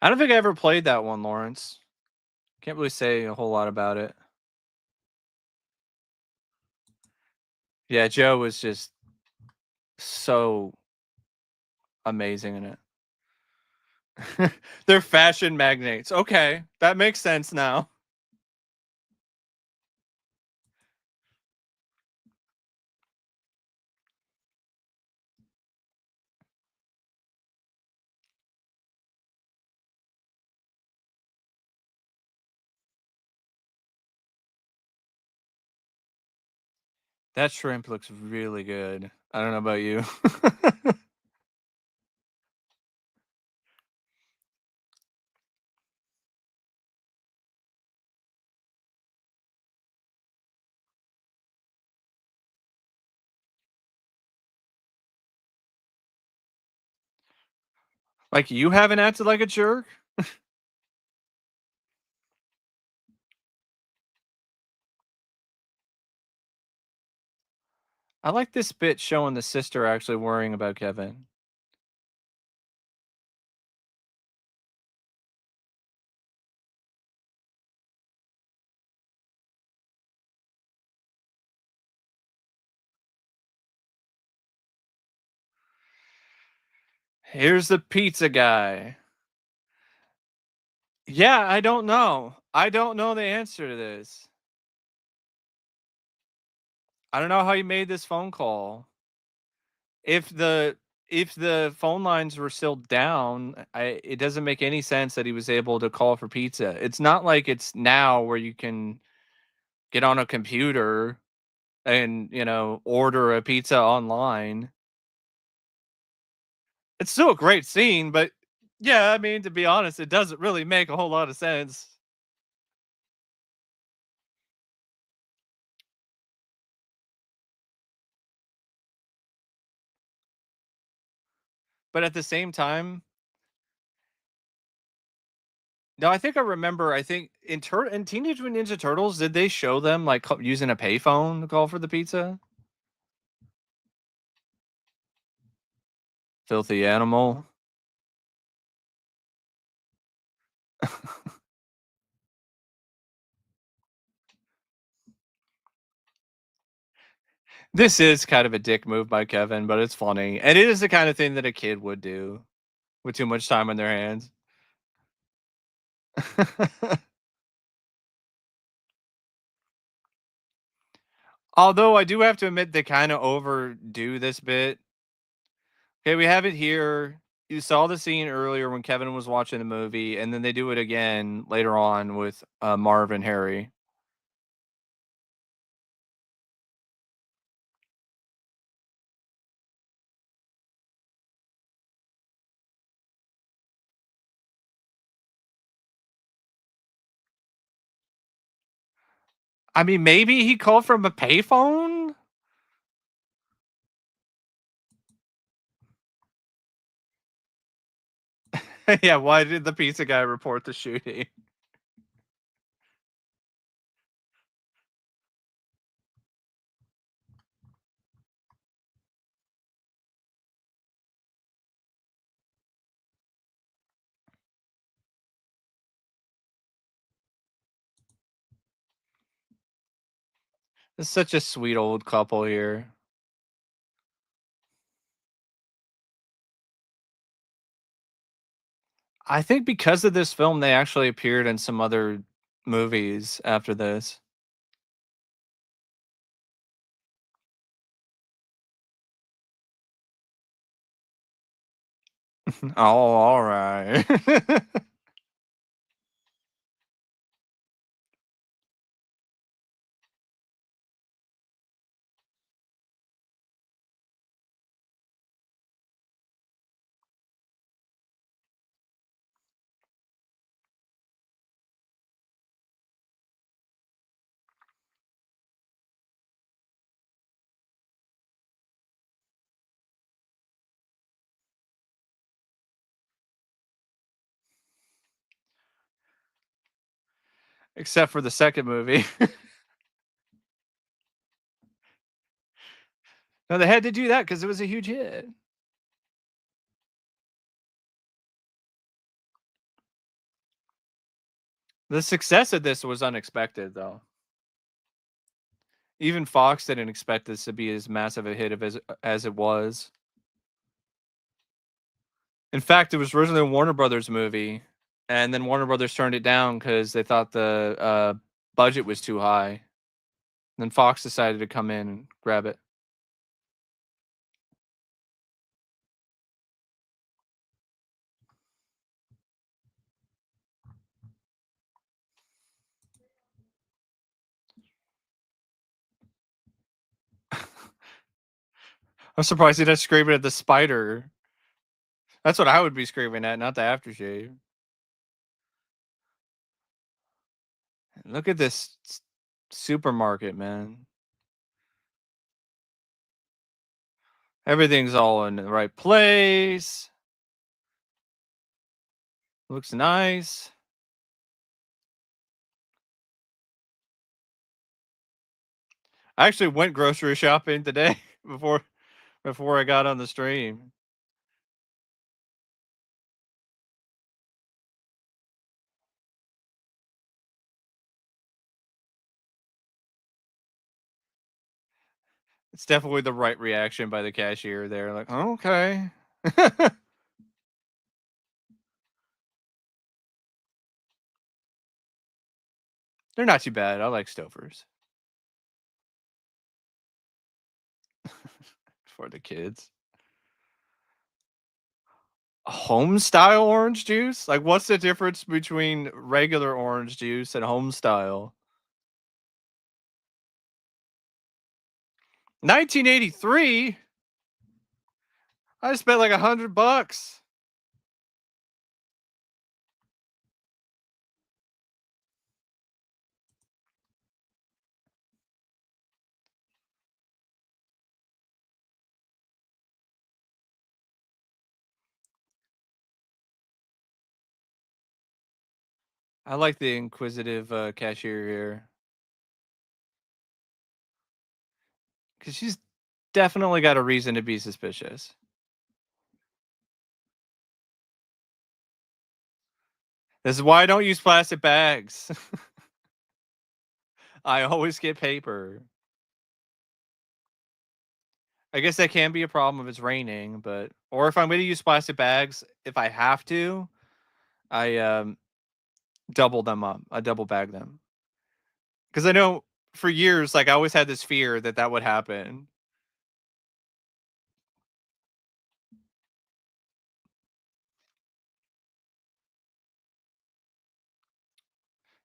I don't think I ever played that one, Lawrence. Can't really say a whole lot about it. Yeah, Joe was just so amazing in it. They're fashion magnates. Okay, that makes sense now. That shrimp looks really good. I don't know about you. Like, you haven't acted like a jerk? I like this bit showing the sister actually worrying about Kevin. Here's the pizza guy. Yeah, I don't know. I don't know the answer to this. I don't know how he made this phone call. If the if the phone lines were still down, it doesn't make any sense that he was able to call for pizza. It's not like it's now where you can get on a computer and, order a pizza online. It's still a great scene, but yeah, I mean, to be honest, it doesn't really make a whole lot of sense. But at the same time, no, I think I remember. I think in Teenage Mutant Ninja Turtles, did they show them like using a payphone to call for the pizza? Filthy animal. This is kind of a dick move by Kevin, but it's funny, and it is the kind of thing that a kid would do with too much time on their hands. Although I do have to admit they kind of overdo this bit. Okay, we have it here. You saw the scene earlier when Kevin was watching the movie, and then they do it again later on with Marv and Harry. I mean, maybe he called from a payphone. Yeah, why did the pizza guy report the shooting? It's such a sweet old couple here. I think because of this film, they actually appeared in some other movies after this. Oh, all right. Except for the second movie. No, they had to do that because it was a huge hit. The success of this was unexpected, though. Even Fox didn't expect this to be as massive a hit of as it was. In fact, it was originally a Warner Brothers movie, and then Warner Brothers turned it down because they thought the budget was too high. And then Fox decided to come in and grab it. I'm surprised he didn't screaming at the spider. That's what I would be screaming at, not the aftershave. Look at this supermarket, man. Everything's all in the right place. Looks nice. I actually went grocery shopping today before I got on the stream. It's definitely the right reaction by the cashier there, like, "Okay." They're not too bad, I like Stouffer's for the kids. Home style orange juice? Like, what's the difference between regular orange juice and home style? 1983? I spent like $100. I like the inquisitive, cashier here because she's definitely got a reason to be suspicious. This is why I don't use plastic bags. I always get paper. I guess that can be a problem if it's raining, but or if I'm gonna use plastic bags, if I have to, I, double them up. I double bag them because I know for years, like, I always had this fear that that would happen.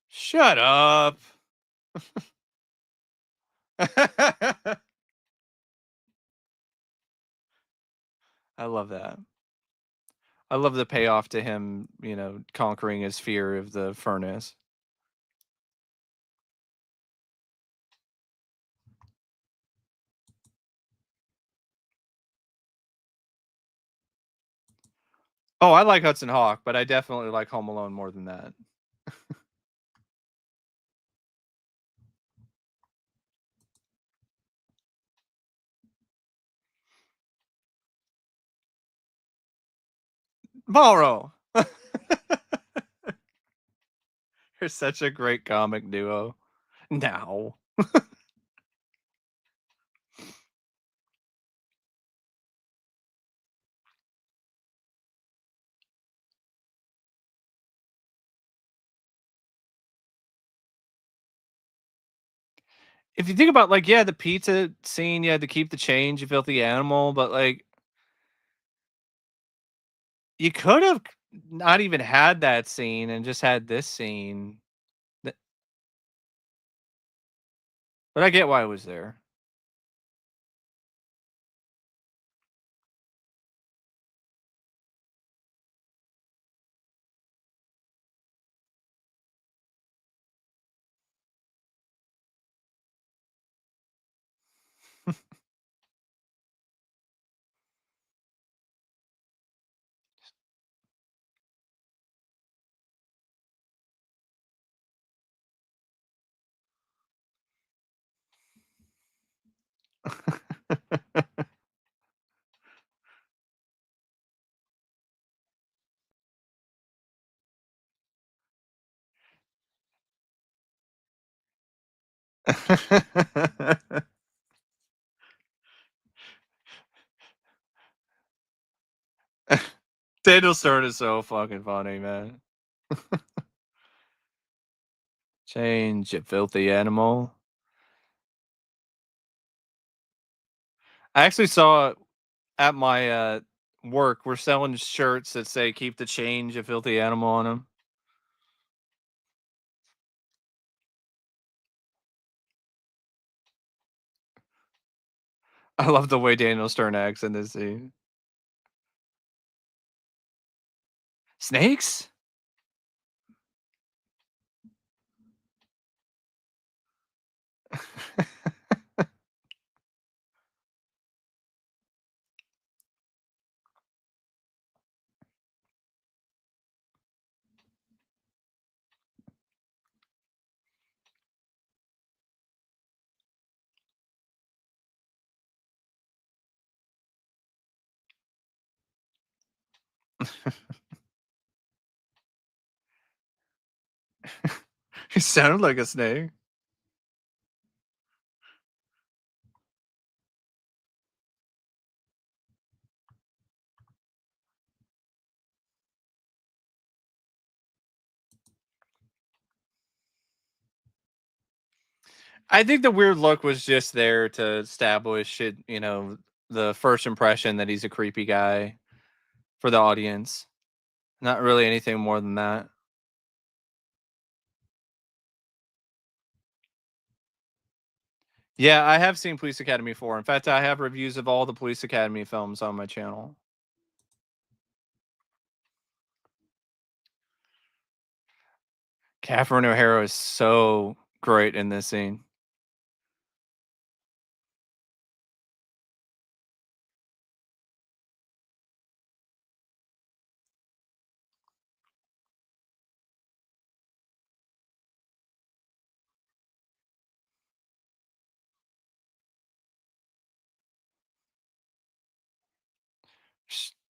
Shut up. I love that. I love the payoff to him, conquering his fear of the furnace. Oh, I like Hudson Hawk, but I definitely like Home Alone more than that. Morrow! You're such a great comic duo. Now. If you think about, like, yeah, the pizza scene, you had to keep the change, you filthy animal, but, like, you could've not even had that scene and just had this scene. Th But I get why it was there. Daniel Stern is so fucking funny, man. Change, you filthy animal. I actually saw at my, work, we're selling shirts that say, "Keep the change, you filthy animal," on them. I love the way Daniel Stern acts in this scene. Snakes? He sounded like a snake. I think the weird look was just there to establish it, the first impression that he's a creepy guy for the audience. Not really anything more than that. Yeah, I have seen Police Academy 4. In fact, I have reviews of all the Police Academy films on my channel. Catherine O'Hara is so great in this scene.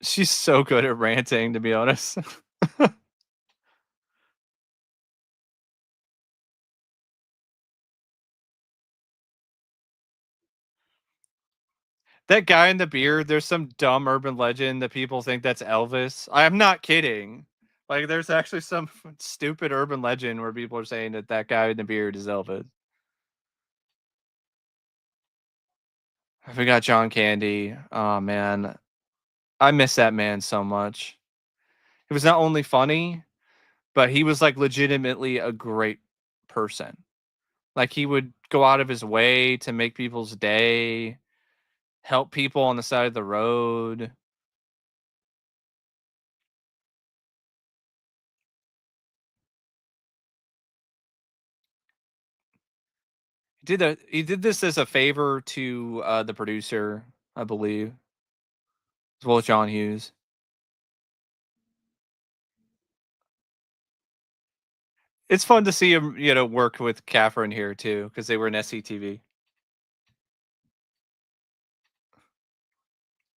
She's so good at ranting, to be honest. That guy in the beard, there's some dumb urban legend that people think that's Elvis. I'm not kidding. Like, there's actually some stupid urban legend where people are saying that that guy in the beard is Elvis. I forgot John Candy. Oh man, I miss that man so much. He was not only funny, but he was like legitimately a great person. Like he would go out of his way to make people's day, help people on the side of the road. He did this as a favor to the producer, I believe, as well as John Hughes. It's fun to see him, work with Catherine here too, because they were in SCTV.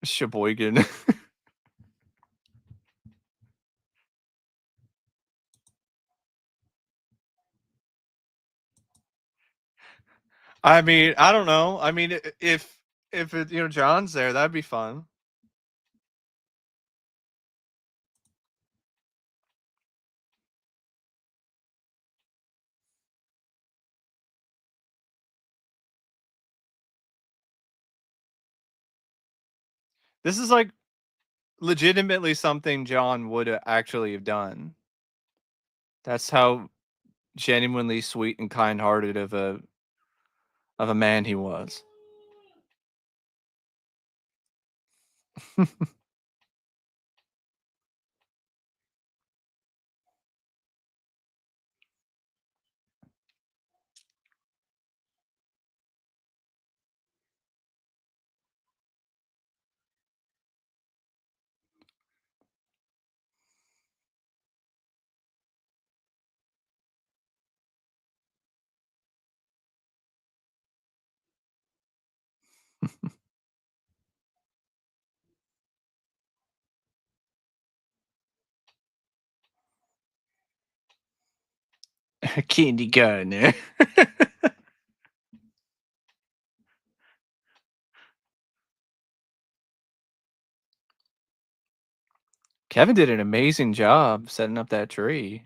Sheboygan. I mean, I don't know. I mean, if it, John's there, that'd be fun. This is like legitimately something John would actually have done. That's how genuinely sweet and kind-hearted of a man he was. Candy gun. Kevin did an amazing job setting up that tree.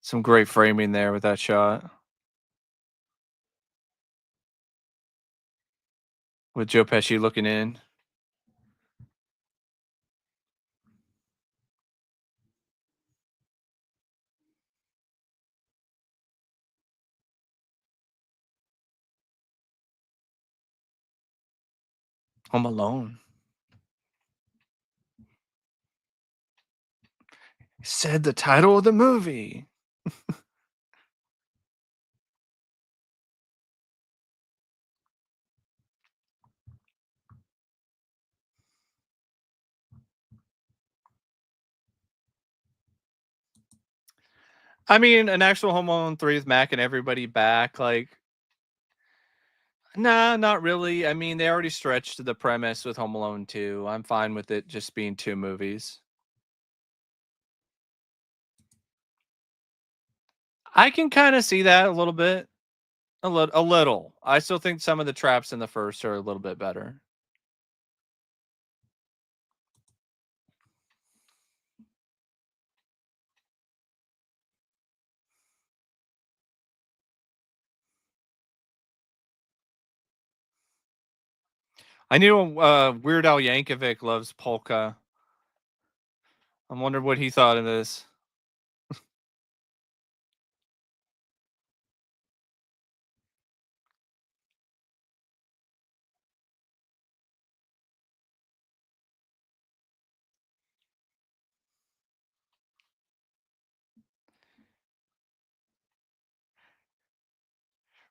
Some great framing there with that shot with Joe Pesci looking in. Home Alone. Said the title of the movie. I mean, an actual Home Alone 3 with Mac and everybody back, like, nah, not really. I mean, they already stretched the premise with Home Alone 2. I'm fine with it just being 2 movies. I can kinda see that a little bit. A little. I still think some of the traps in the first are a little bit better. I knew, Weird Al Yankovic loves Polka. I wonder what he thought of this.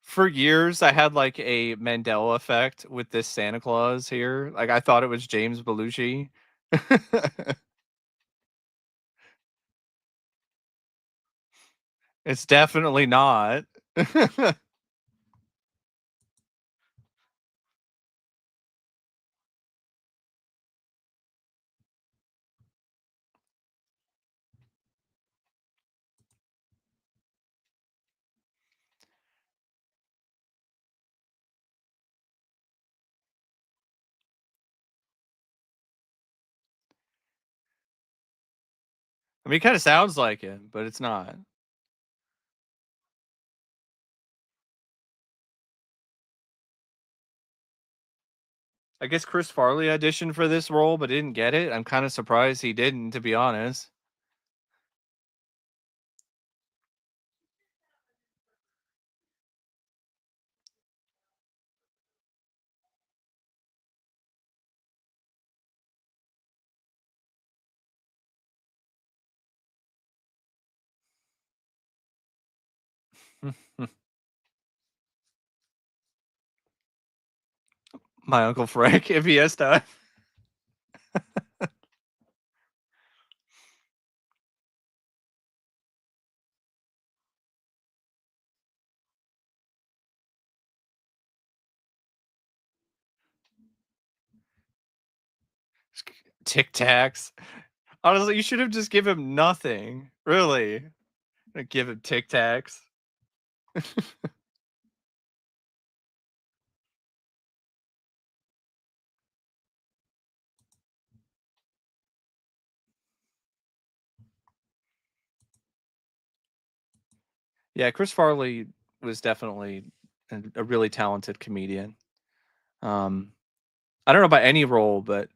For years, I had, like, a Mandela effect with this Santa Claus here. Like, I thought it was James Belushi. It's definitely not. I mean, it kinda sounds like him, but it's not. I guess Chris Farley auditioned for this role, but didn't get it. I'm kinda surprised he didn't, to be honest. My Uncle Frank, if he has time. Tic Tacs. Honestly, you should have just give him nothing. Really. Give him Tic Tacs. Yeah, Chris Farley was definitely a really talented comedian. Um, I don't know about any role, but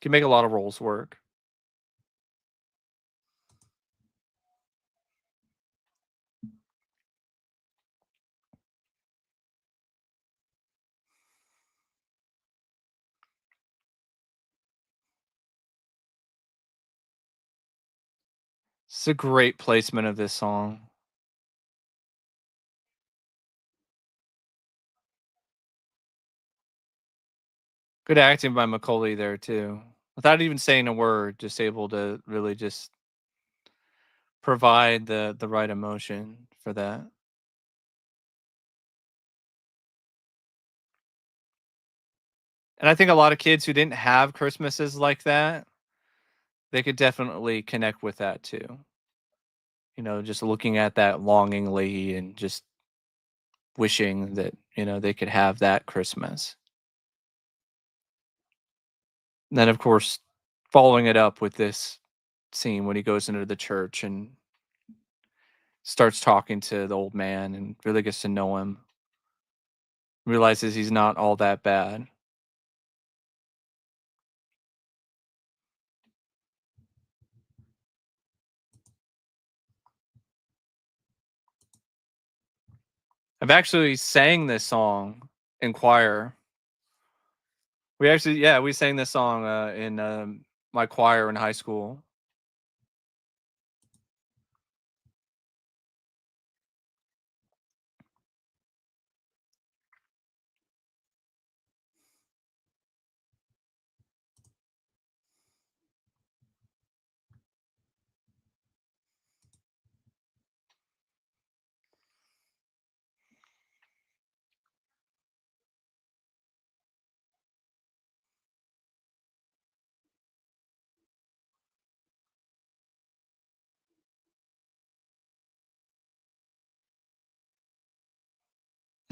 can make a lot of roles work. It's a great placement of this song. Good acting by Macaulay there too. Without even saying a word, just able to really just provide the right emotion for that. And I think a lot of kids who didn't have Christmases like that, they could definitely connect with that too. You know, just looking at that longingly and just wishing that, they could have that Christmas. And then, of course, following it up with this scene when he goes into the church and starts talking to the old man and really gets to know him, realizes he's not all that bad. I've actually sang this song in choir. We actually, yeah, we sang this song in my choir in high school.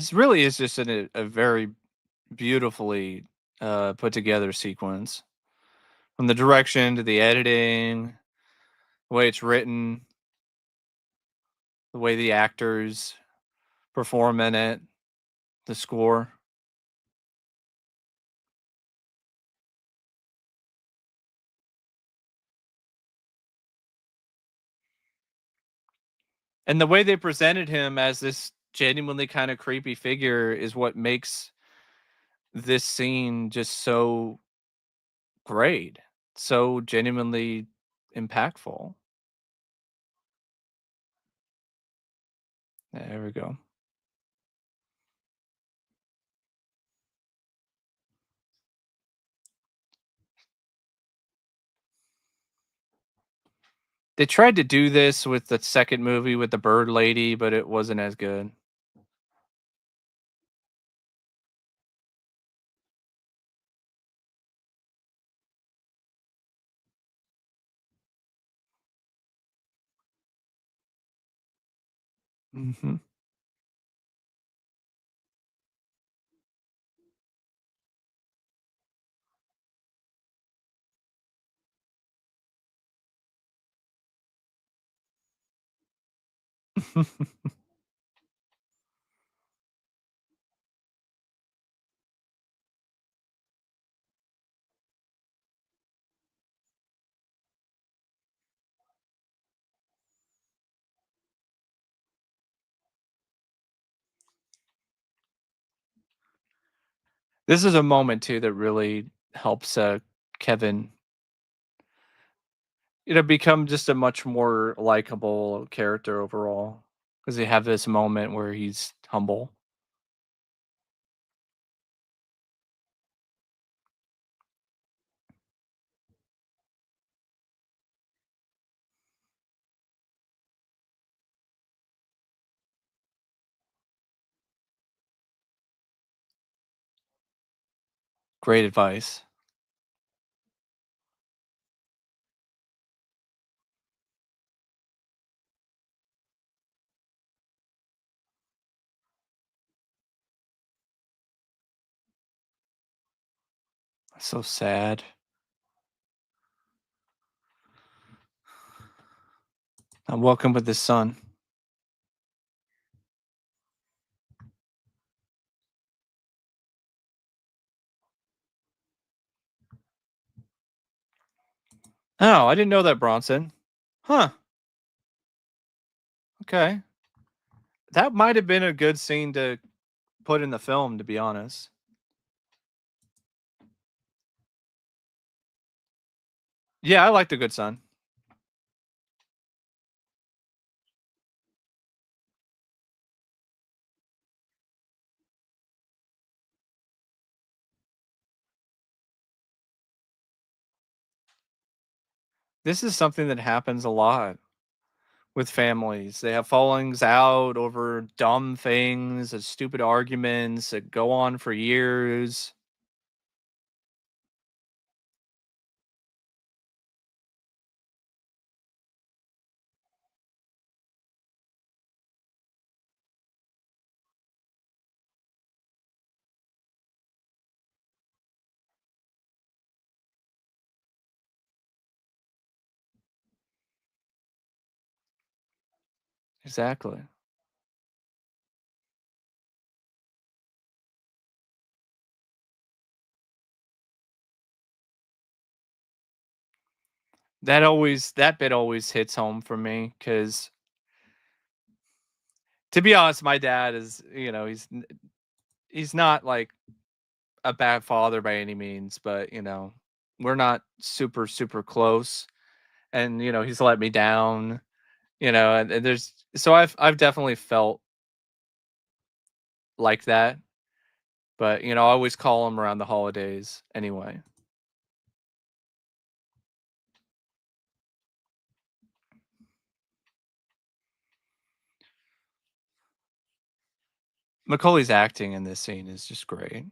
This really is just a very beautifully, put together sequence. From the direction to the editing, the way it's written, the way the actors perform in it, the score. And the way they presented him as this genuinely kinda creepy figure is what makes this scene just so great, so genuinely impactful. There we go. They tried to do this with the second movie with the bird lady, but it wasn't as good. Mhm. This is a moment too that really helps, Kevin, become just a much more likable character overall because they have this moment where he's humble. Great advice. So sad. Welcome with the sun. Oh, I didn't know that, Bronson. Huh, okay. That might have been a good scene to put in the film, to be honest. Yeah, I like The Good Son. This is something that happens a lot with families. They have fallings out over dumb things, stupid arguments that go on for years. Exactly. That bit always hits home for me because, to be honest, my dad is, he's not like a bad father by any means, but we're not super super close, and he's let me down, and there's so I've definitely felt like that, but I always call him around the holidays anyway. Macaulay's acting in this scene is just great.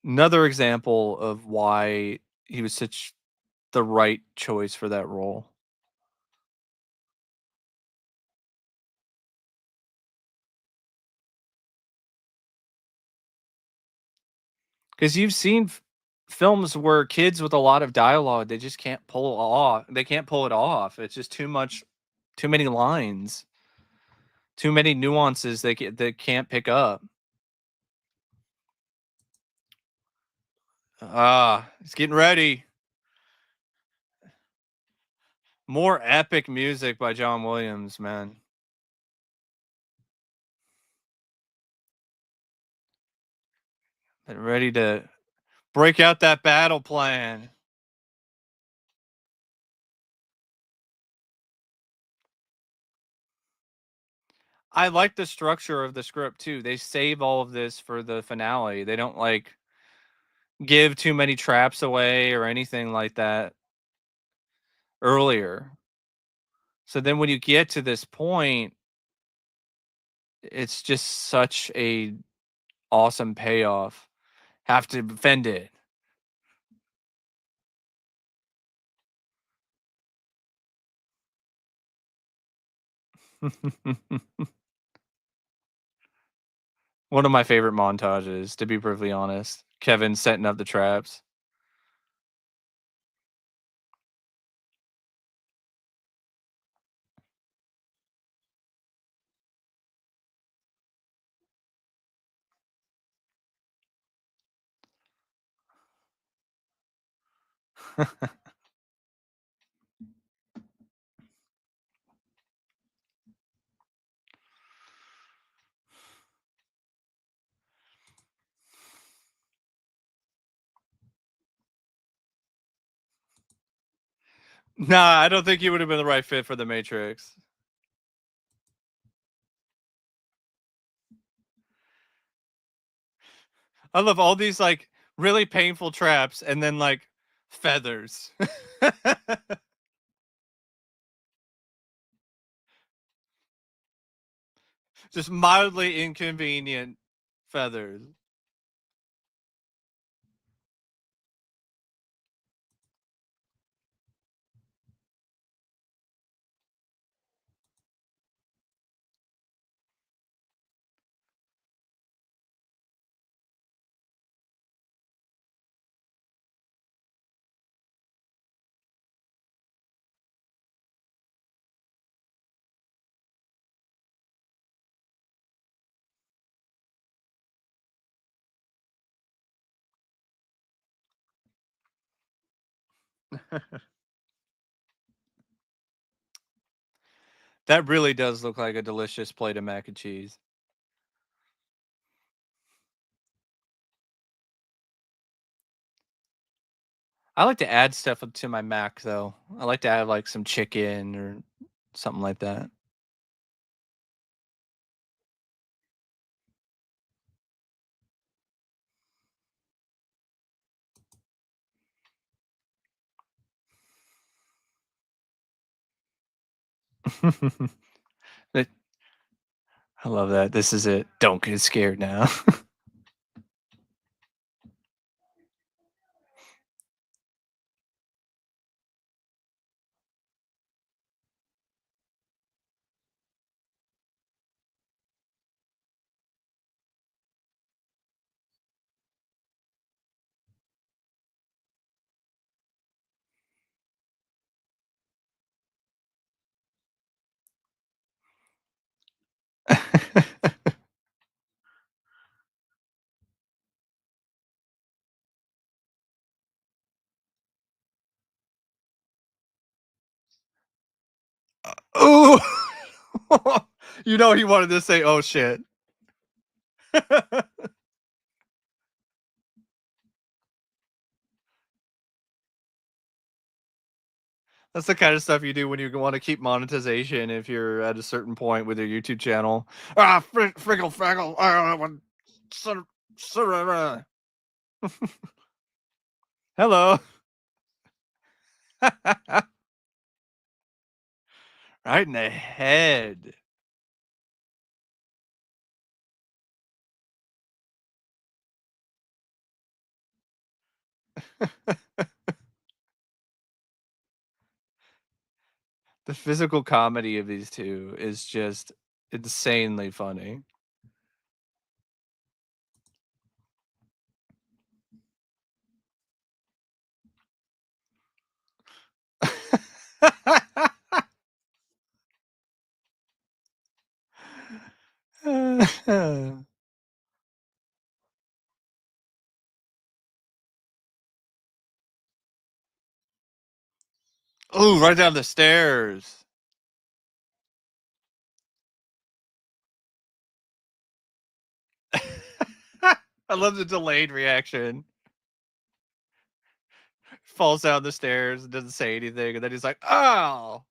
Another example of why he was such the right choice for that role. 'Cause you've seen films where kids with a lot of dialogue, they just can't pull off they can't pull it off. It's just too many lines, too many nuances they can't pick up. Ah, it's getting ready. More epic music by John Williams, man. Get ready to break out that battle plan. I like the structure of the script too. They save all of this for the finale. They don't like give too many traps away or anything like that earlier. So then when you get to this point, it's just such a awesome payoff. Have to defend it. One of my favorite montages, to be perfectly honest. Kevin setting up the traps. Nah, I don't think he would have been the right fit for the Matrix. I love all these like really painful traps and then like feathers. Just mildly inconvenient feathers. That really does look like a delicious plate of mac and cheese. I like to add stuff to my mac though. I like to add like some chicken or something like that. It- I love that. This is it. Don't get scared now. Ooh. You know he wanted to say, "Oh shit." That's the kind of stuff you do when you want to keep monetization if you're at a certain point with your YouTube channel. Ah, friggle fraggle. Son Hello. Right in the head. The physical comedy of these two is just insanely funny. Ooh, right down the stairs. I love the delayed reaction. Falls down the stairs, doesn't say anything, and then he's like, "Oh!"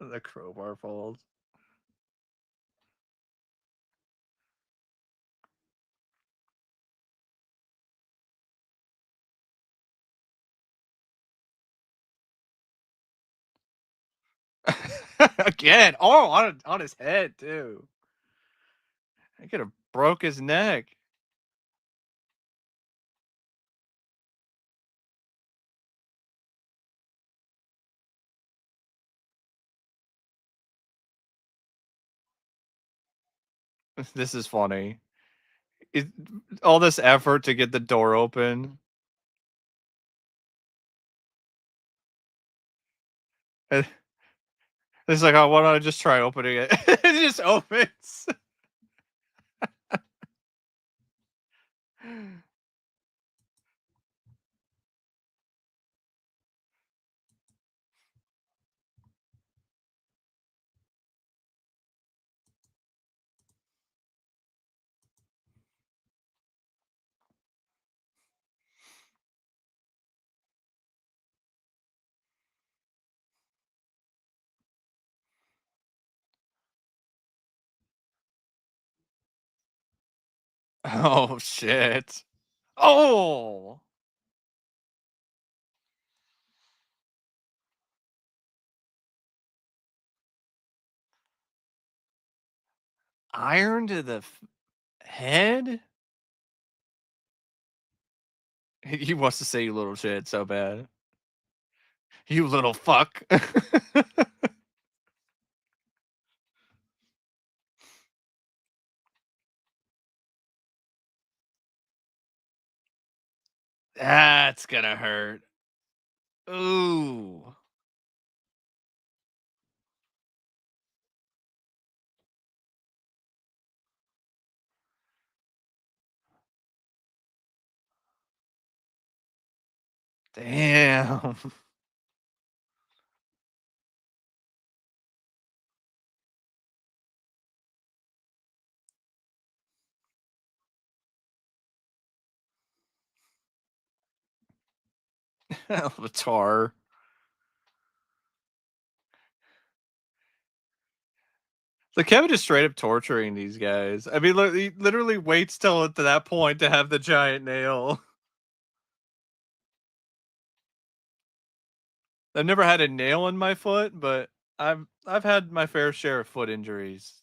The crowbar falls. Again. Oh, on his head too. I could have broke his neck. This is funny. It, all this effort to get the door open. And it's like, oh, why don't I just try opening it? It just opens. Oh shit. Oh, iron to the head. He wants to say you little shit so bad. You little fuck. That's gonna hurt. Ooh. Damn. Avatar. The Kevin is straight up torturing these guys. I mean, look, he literally waits till to that point to have the giant nail. I've never had a nail in my foot, but I've had my fair share of foot injuries.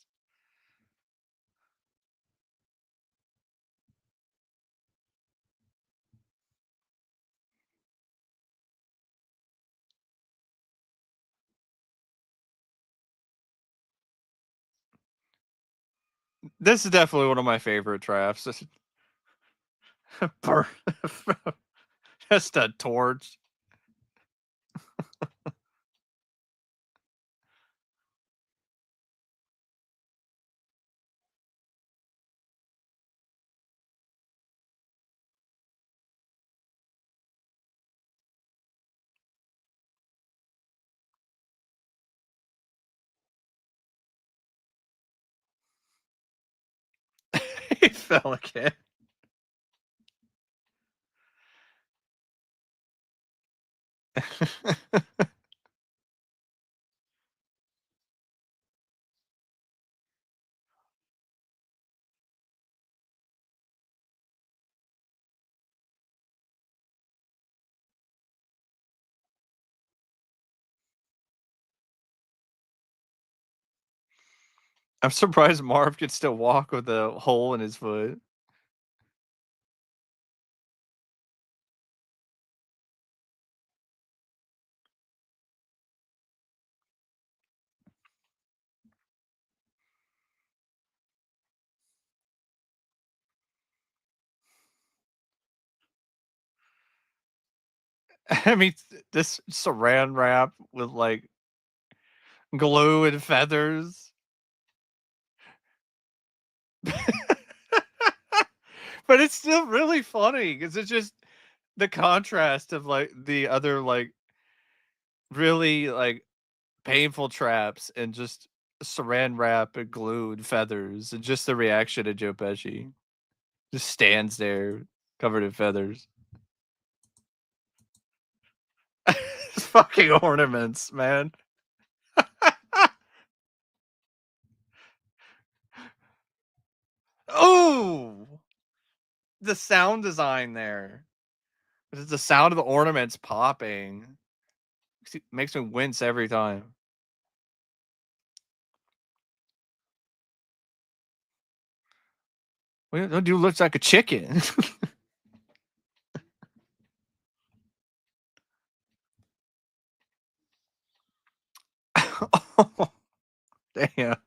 This is definitely one of my favorite traps. Burn- Just a torch. He fell again. I'm surprised Marv can still walk with a hole in his foot. I mean, this saran wrap with like glue and feathers. But it's still really funny because it's just the contrast of like the other like really like painful traps and just saran wrap and glue and feathers and just the reaction of Joe Pesci just stands there covered in feathers. It's fucking ornaments, man. Oh, the sound design there. It's the sound of the ornaments popping. Makes me wince every time. Well, that dude looks like a chicken. Oh, damn.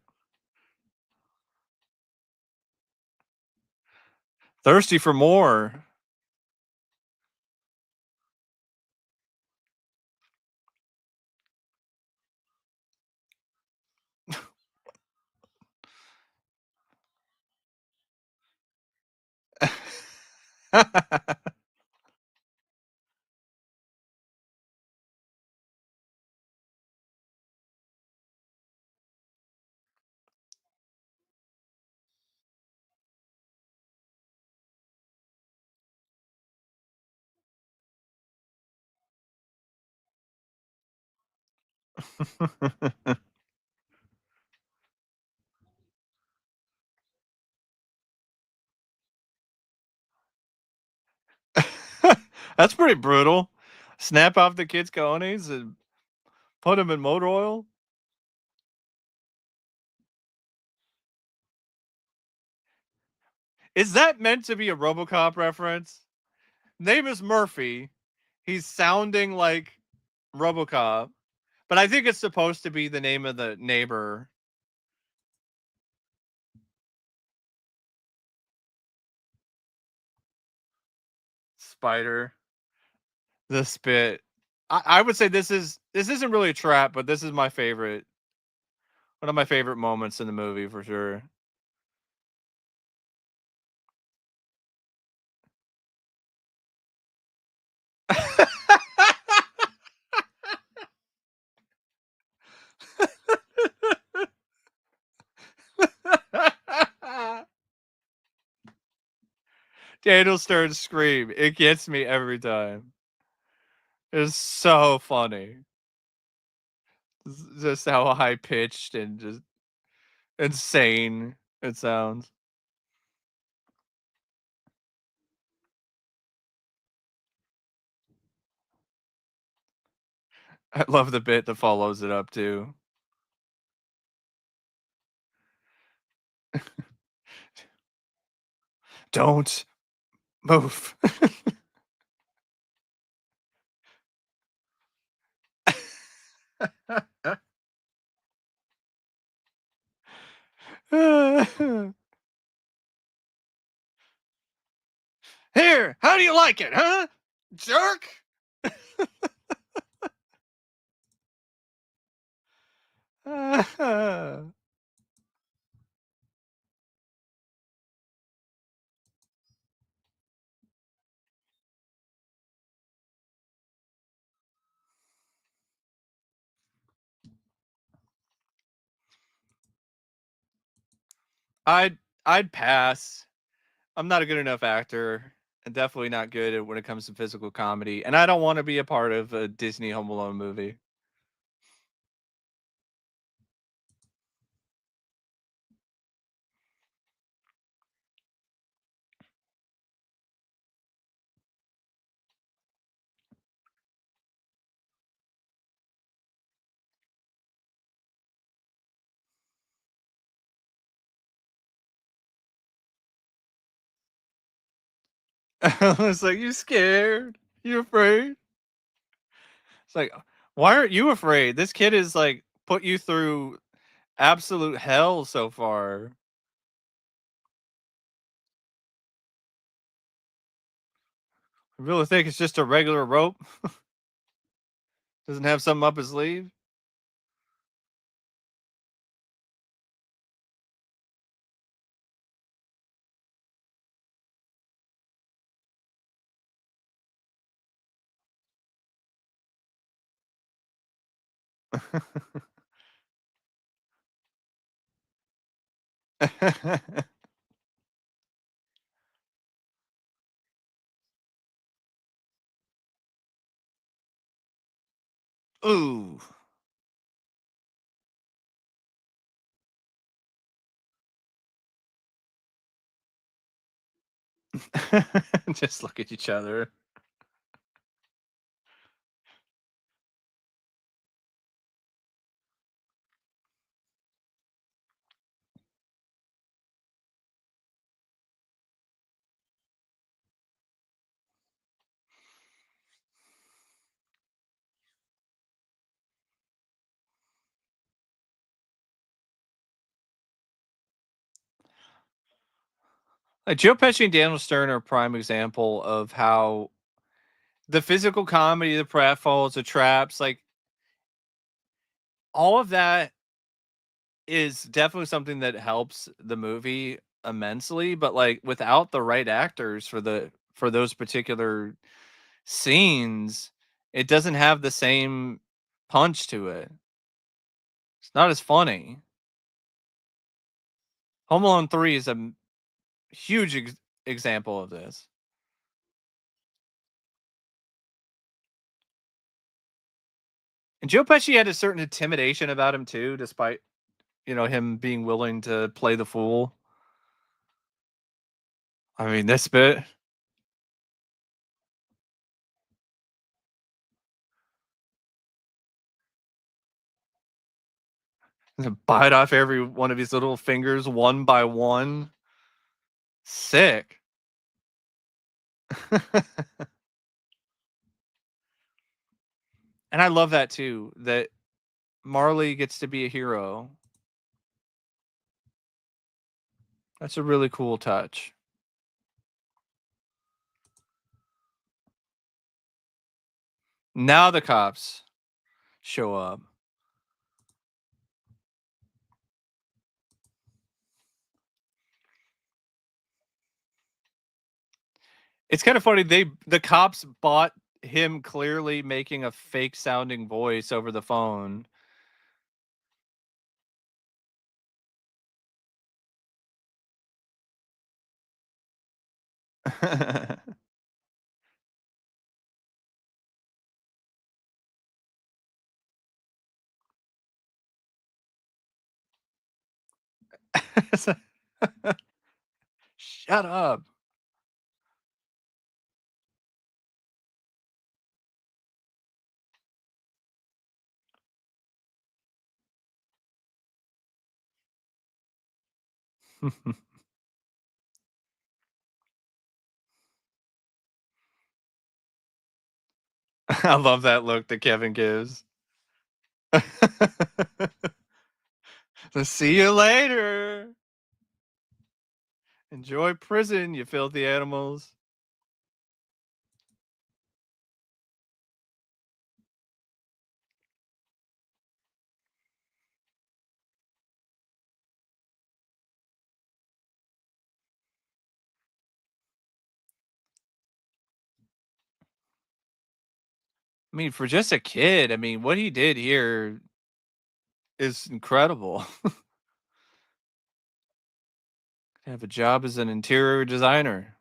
Thirsty for more. That's pretty brutal. Snap off the kid's cojones and put him in motor oil. Is that meant to be a RoboCop reference? Name is Murphy. He's sounding like RoboCop, but I think it's supposed to be the name of the neighbor. Spider. The spit. I would say this isn't really a trap, but this is my favorite. One of my favorite moments in the movie for sure. Daniel Stern's scream. It gets me every time. It's so funny. Just how high pitched and just insane it sounds. I love the bit that follows it up too. Don't move. Here, how do you like it, huh? Jerk. I'd I'd pass. I'm not a good enough actor, and definitely not good at when it comes to physical comedy, and I don't wanna be a part of a Disney Home Alone movie. It's like, "You scared? You afraid?" It's like, "Why aren't you afraid? This kid has, like, put you through absolute hell so far. I really think it's just a regular rope." Doesn't have something up his sleeve? Ooh. Just look at each other. Like Joe Pesci and Daniel Stern are a prime example of how the physical comedy, the pratfalls, the traps, like all of that is definitely something that helps the movie immensely, but like without the right actors for those particular scenes, it doesn't have the same punch to it. It's not as funny. Home Alone 3 is a huge example of this. And Joe Pesci had a certain intimidation about him too, despite, him being willing to play the fool. I mean, this bit, bite off every one of his little fingers one by one. Sick. And I love that too, that Marley gets to be a hero. That's a really cool touch. Now the cops show up. It's kind of funny. The cops bought him clearly making a fake sounding voice over the phone. Shut up. I love that look that Kevin gives. See you later. Enjoy prison, you filthy animals. I mean, for just a kid, I mean, what he did here is incredible. Have a job as an interior designer.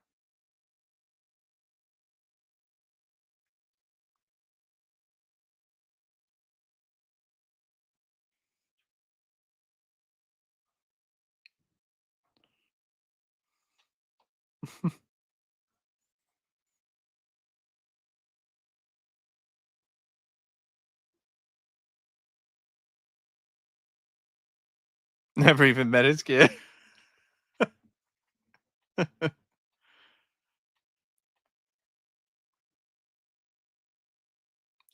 Never even met his kid.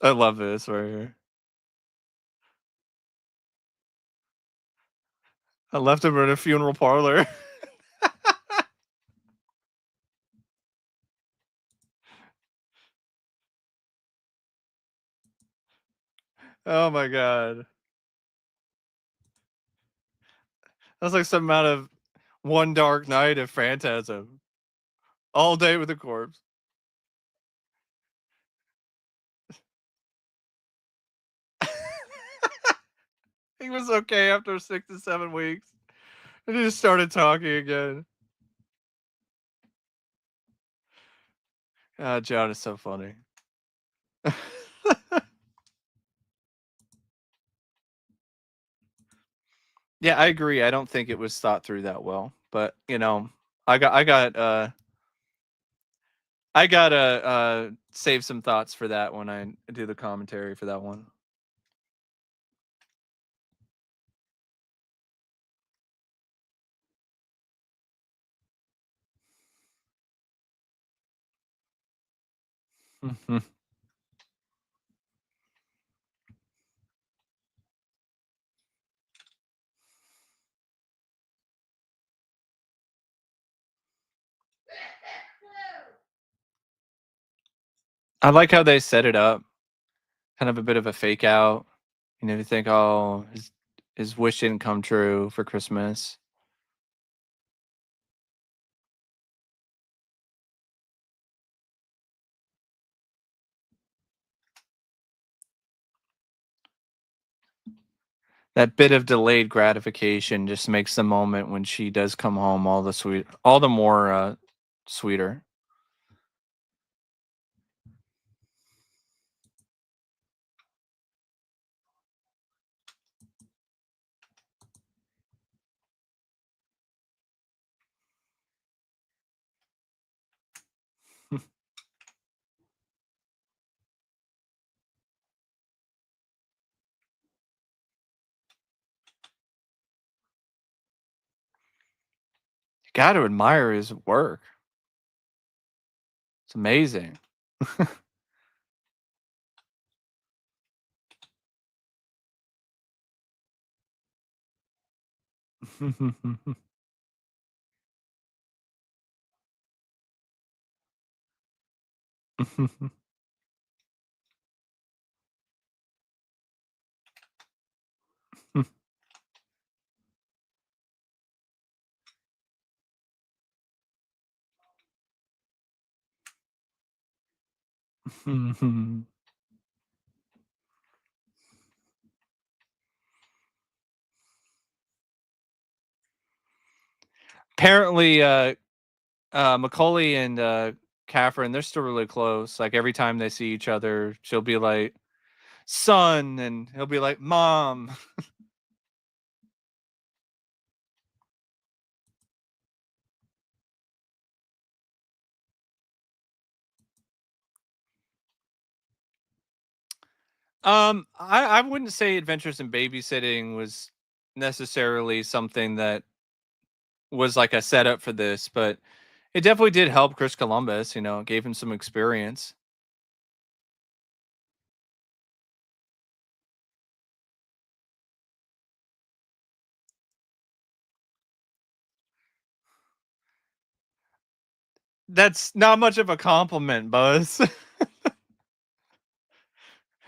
I love this right here. I left him at a funeral parlor. Oh my god. That's like some amount of One Dark Night of Phantasm. All day with a corpse. He was okay after 6 to 7 weeks. And he just started talking again. Ah, John is so funny. Yeah, I agree. I don't think it was thought through that well, but, I gotta, save some thoughts for that when I do the commentary for that one. Mhm. I like how they set it up, kind of a bit of a fake out. You think, "Oh, his wish didn't come true for Christmas." That bit of delayed gratification just makes the moment when she does come home all the more, sweeter. Gotta admire his work. It's amazing. Apparently, Macaulay and, Catherine, they're still really close. Like, every time they see each other, she'll be like, "Son," and he'll be like, "Mom." I wouldn't say Adventures in Babysitting was necessarily something that was like a setup for this, but it definitely did help Chris Columbus, it gave him some experience. That's not much of a compliment, Buzz.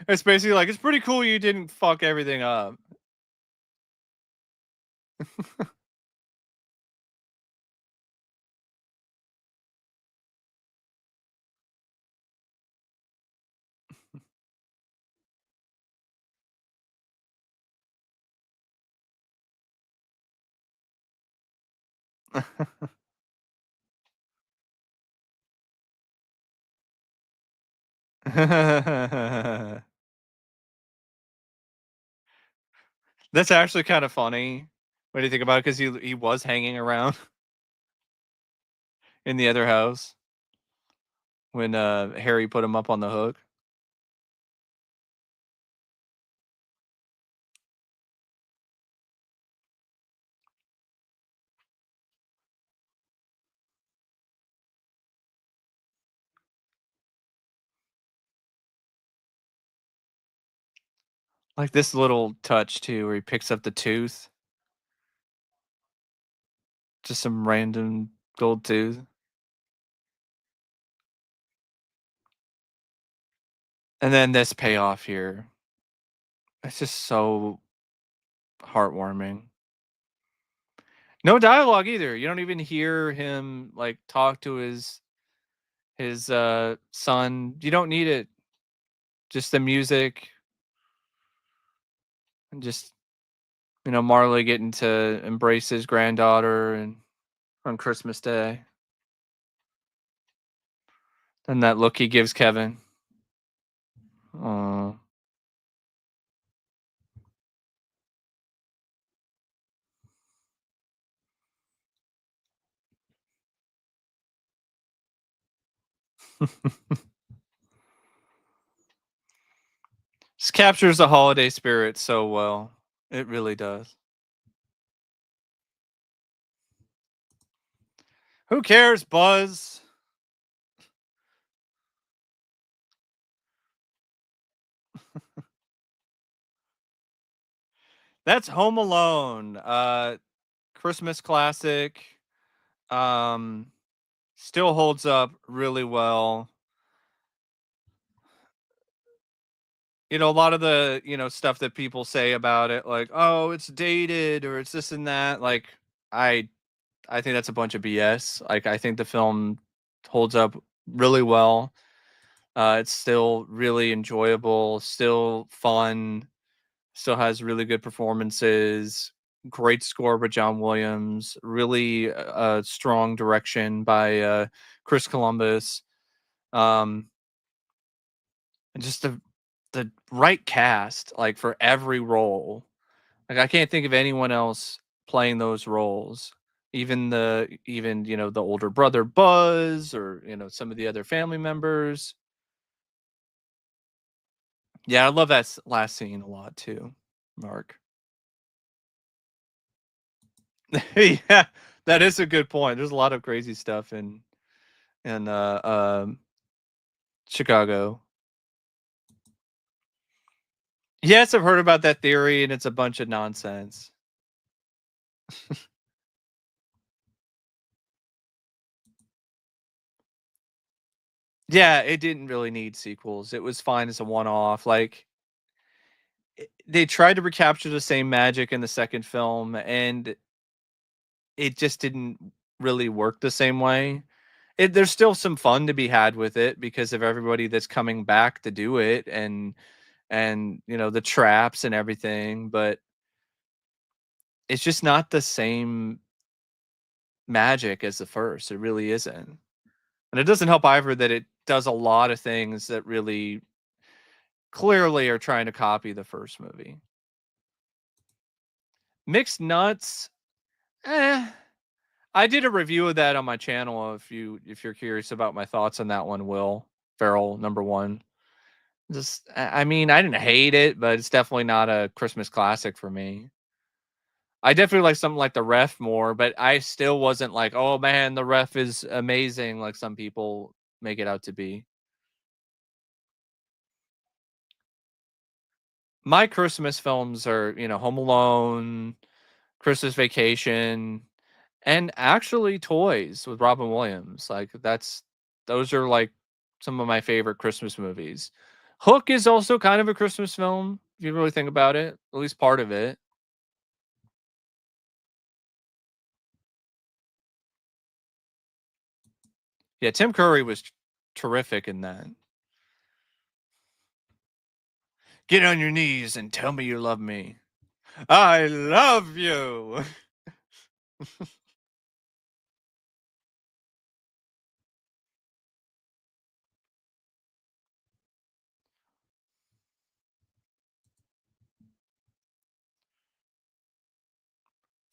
It's basically like, "It's pretty cool you didn't fuck everything up." That's actually kinda funny when you think about it, because he was hanging around in the other house when, Harry put him up on the hook. Like this little touch too, where he picks up the tooth, just some random gold tooth. And then this payoff here. It's just so heartwarming. No dialogue either. You don't even hear him like talk to his son. You don't need it. Just the music and just Marley getting to embrace his granddaughter and on Christmas Day. And that look he gives Kevin. Aw. This captures the holiday spirit so well. It really does. Who cares, Buzz? That's Home Alone. Christmas classic. Um, Still holds up really well. A lot of the, stuff that people say about it, like, oh, it's dated or it's this and that. Like, I I think that's a bunch of BS. Like, I think the film holds up really well. It's still really enjoyable, still fun, still has really good performances, great score by John Williams, really strong direction by Chris Columbus, um, and just the right cast, like for every role. Like I can't think of anyone else playing those roles. Even the older brother Buzz or some of the other family members. Yeah, I love that last scene a lot too, Mark. Yeah, that is a good point. There's a lot of crazy stuff in Chicago. Yes, I've heard about that theory, and it's a bunch of nonsense. Yeah, it didn't really need sequels. It was fine as a one-off. Like they tried to recapture the same magic in the second film, and it just didn't really work the same way. There's still some fun to be had with it because of everybody that's coming back to do it, and the traps and everything, but it's just not the same magic as the first. It really isn't. And it doesn't help either that it does a lot of things that really clearly are trying to copy the first movie. Mixed nuts, eh. I did a review of that on my channel if you're curious about my thoughts on that one, Will Ferrell number 1. Just I mean, I didn't hate it, but it's definitely not a Christmas classic for me. I definitely like something like The Ref more, but I still wasn't like, "Oh man, The Ref is amazing," like some people make it out to be. My Christmas films are, Home Alone, Christmas Vacation, and actually Toys with Robin Williams. Like those are like some of my favorite Christmas movies. Hook is also kind of a Christmas film, if you really think about it, at least part of it. Yeah, Tim Curry was terrific in that. Get on your knees and tell me you love me. I love you.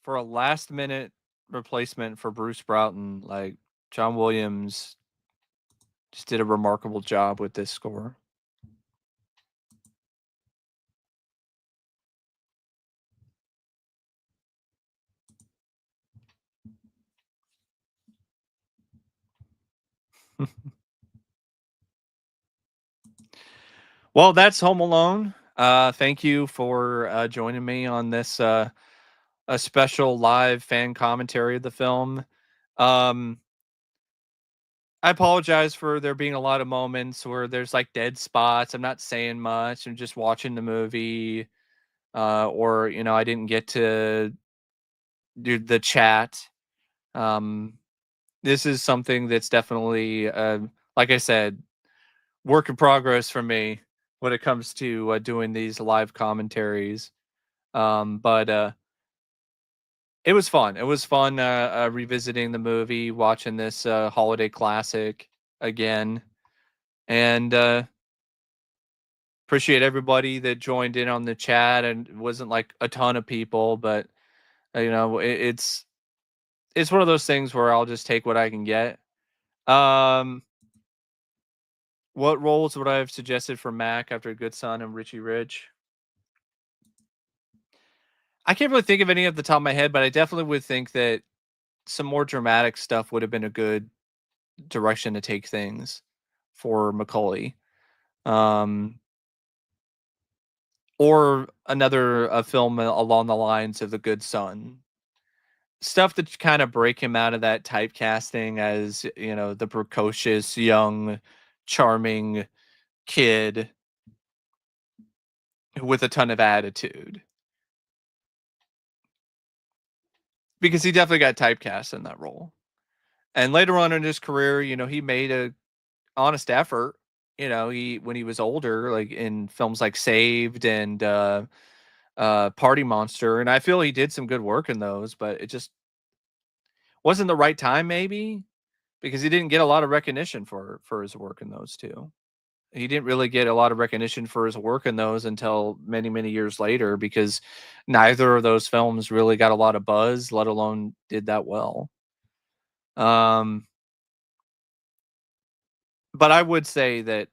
For a last minute replacement for Bruce Broughton, like John Williams just did a remarkable job with this score. Well, that's Home Alone. Thank you for joining me on this a special live fan commentary of the film. Um, I apologize for there being a lot of moments where there's like dead spots. I'm not saying much. I'm just watching the movie. or I didn't get to do the chat. Um, this is something that's definitely, like I said, work in progress for me when it comes to doing these live commentaries. But it was fun. It was fun revisiting the movie, watching this holiday classic again, and appreciate everybody that joined in on the chat. And it wasn't like a ton of people, but it's one of those things where I'll just take what I can get. Um, what roles would I have suggested for Mac after Good Son and Richie Rich? I can't really think of any at the top of my head, but I definitely would think that some more dramatic stuff would have been a good direction to take things for Macaulay. Um, or another film along the lines of The Good Son. Stuff that kind of break him out of that typecasting as, the precocious, young, charming kid with a ton of attitude. Because he definitely got typecast in that role. And later on in his career, he made a honest effort. He when he was older, like in films like Saved and Party Monster, and I feel he did some good work in those, but it just wasn't the right time, maybe because he didn't get a lot of recognition for his work in those two. He didn't really get a lot of recognition for his work in those until many, many years later because neither of those films really got a lot of buzz, let alone did that well. Um, but I would say that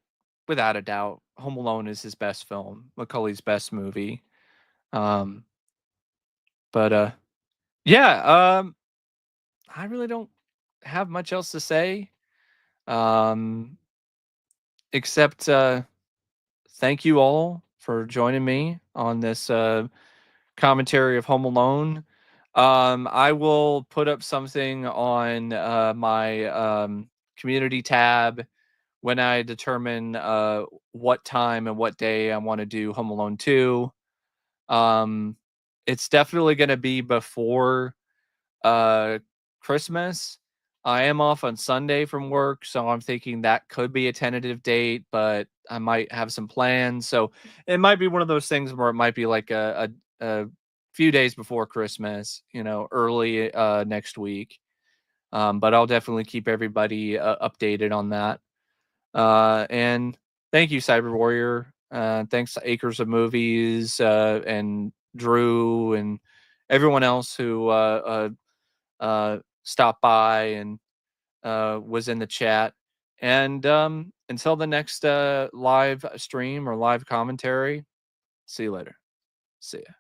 without a doubt, Home Alone is his best film, Macaulay's best movie. Um, but yeah, I really don't have much else to say. Um, except thank you all for joining me on this commentary of Home Alone. I will put up something on my community tab when I determine what time and what day I want to do Home Alone 2. Um, it's definitely going to be before uh, Christmas. I am off on Sunday from work, so I'm thinking that could be a tentative date, but I might have some plans. So it might be one of those things where it might be like a few days before Christmas, early next week. But I'll definitely keep everybody updated on that. And thank you, Cyber Warrior. Thanks to Acres of Movies and Drew and everyone else who stopped by and was in the chat. And until the next live stream or live commentary, see you later. See ya.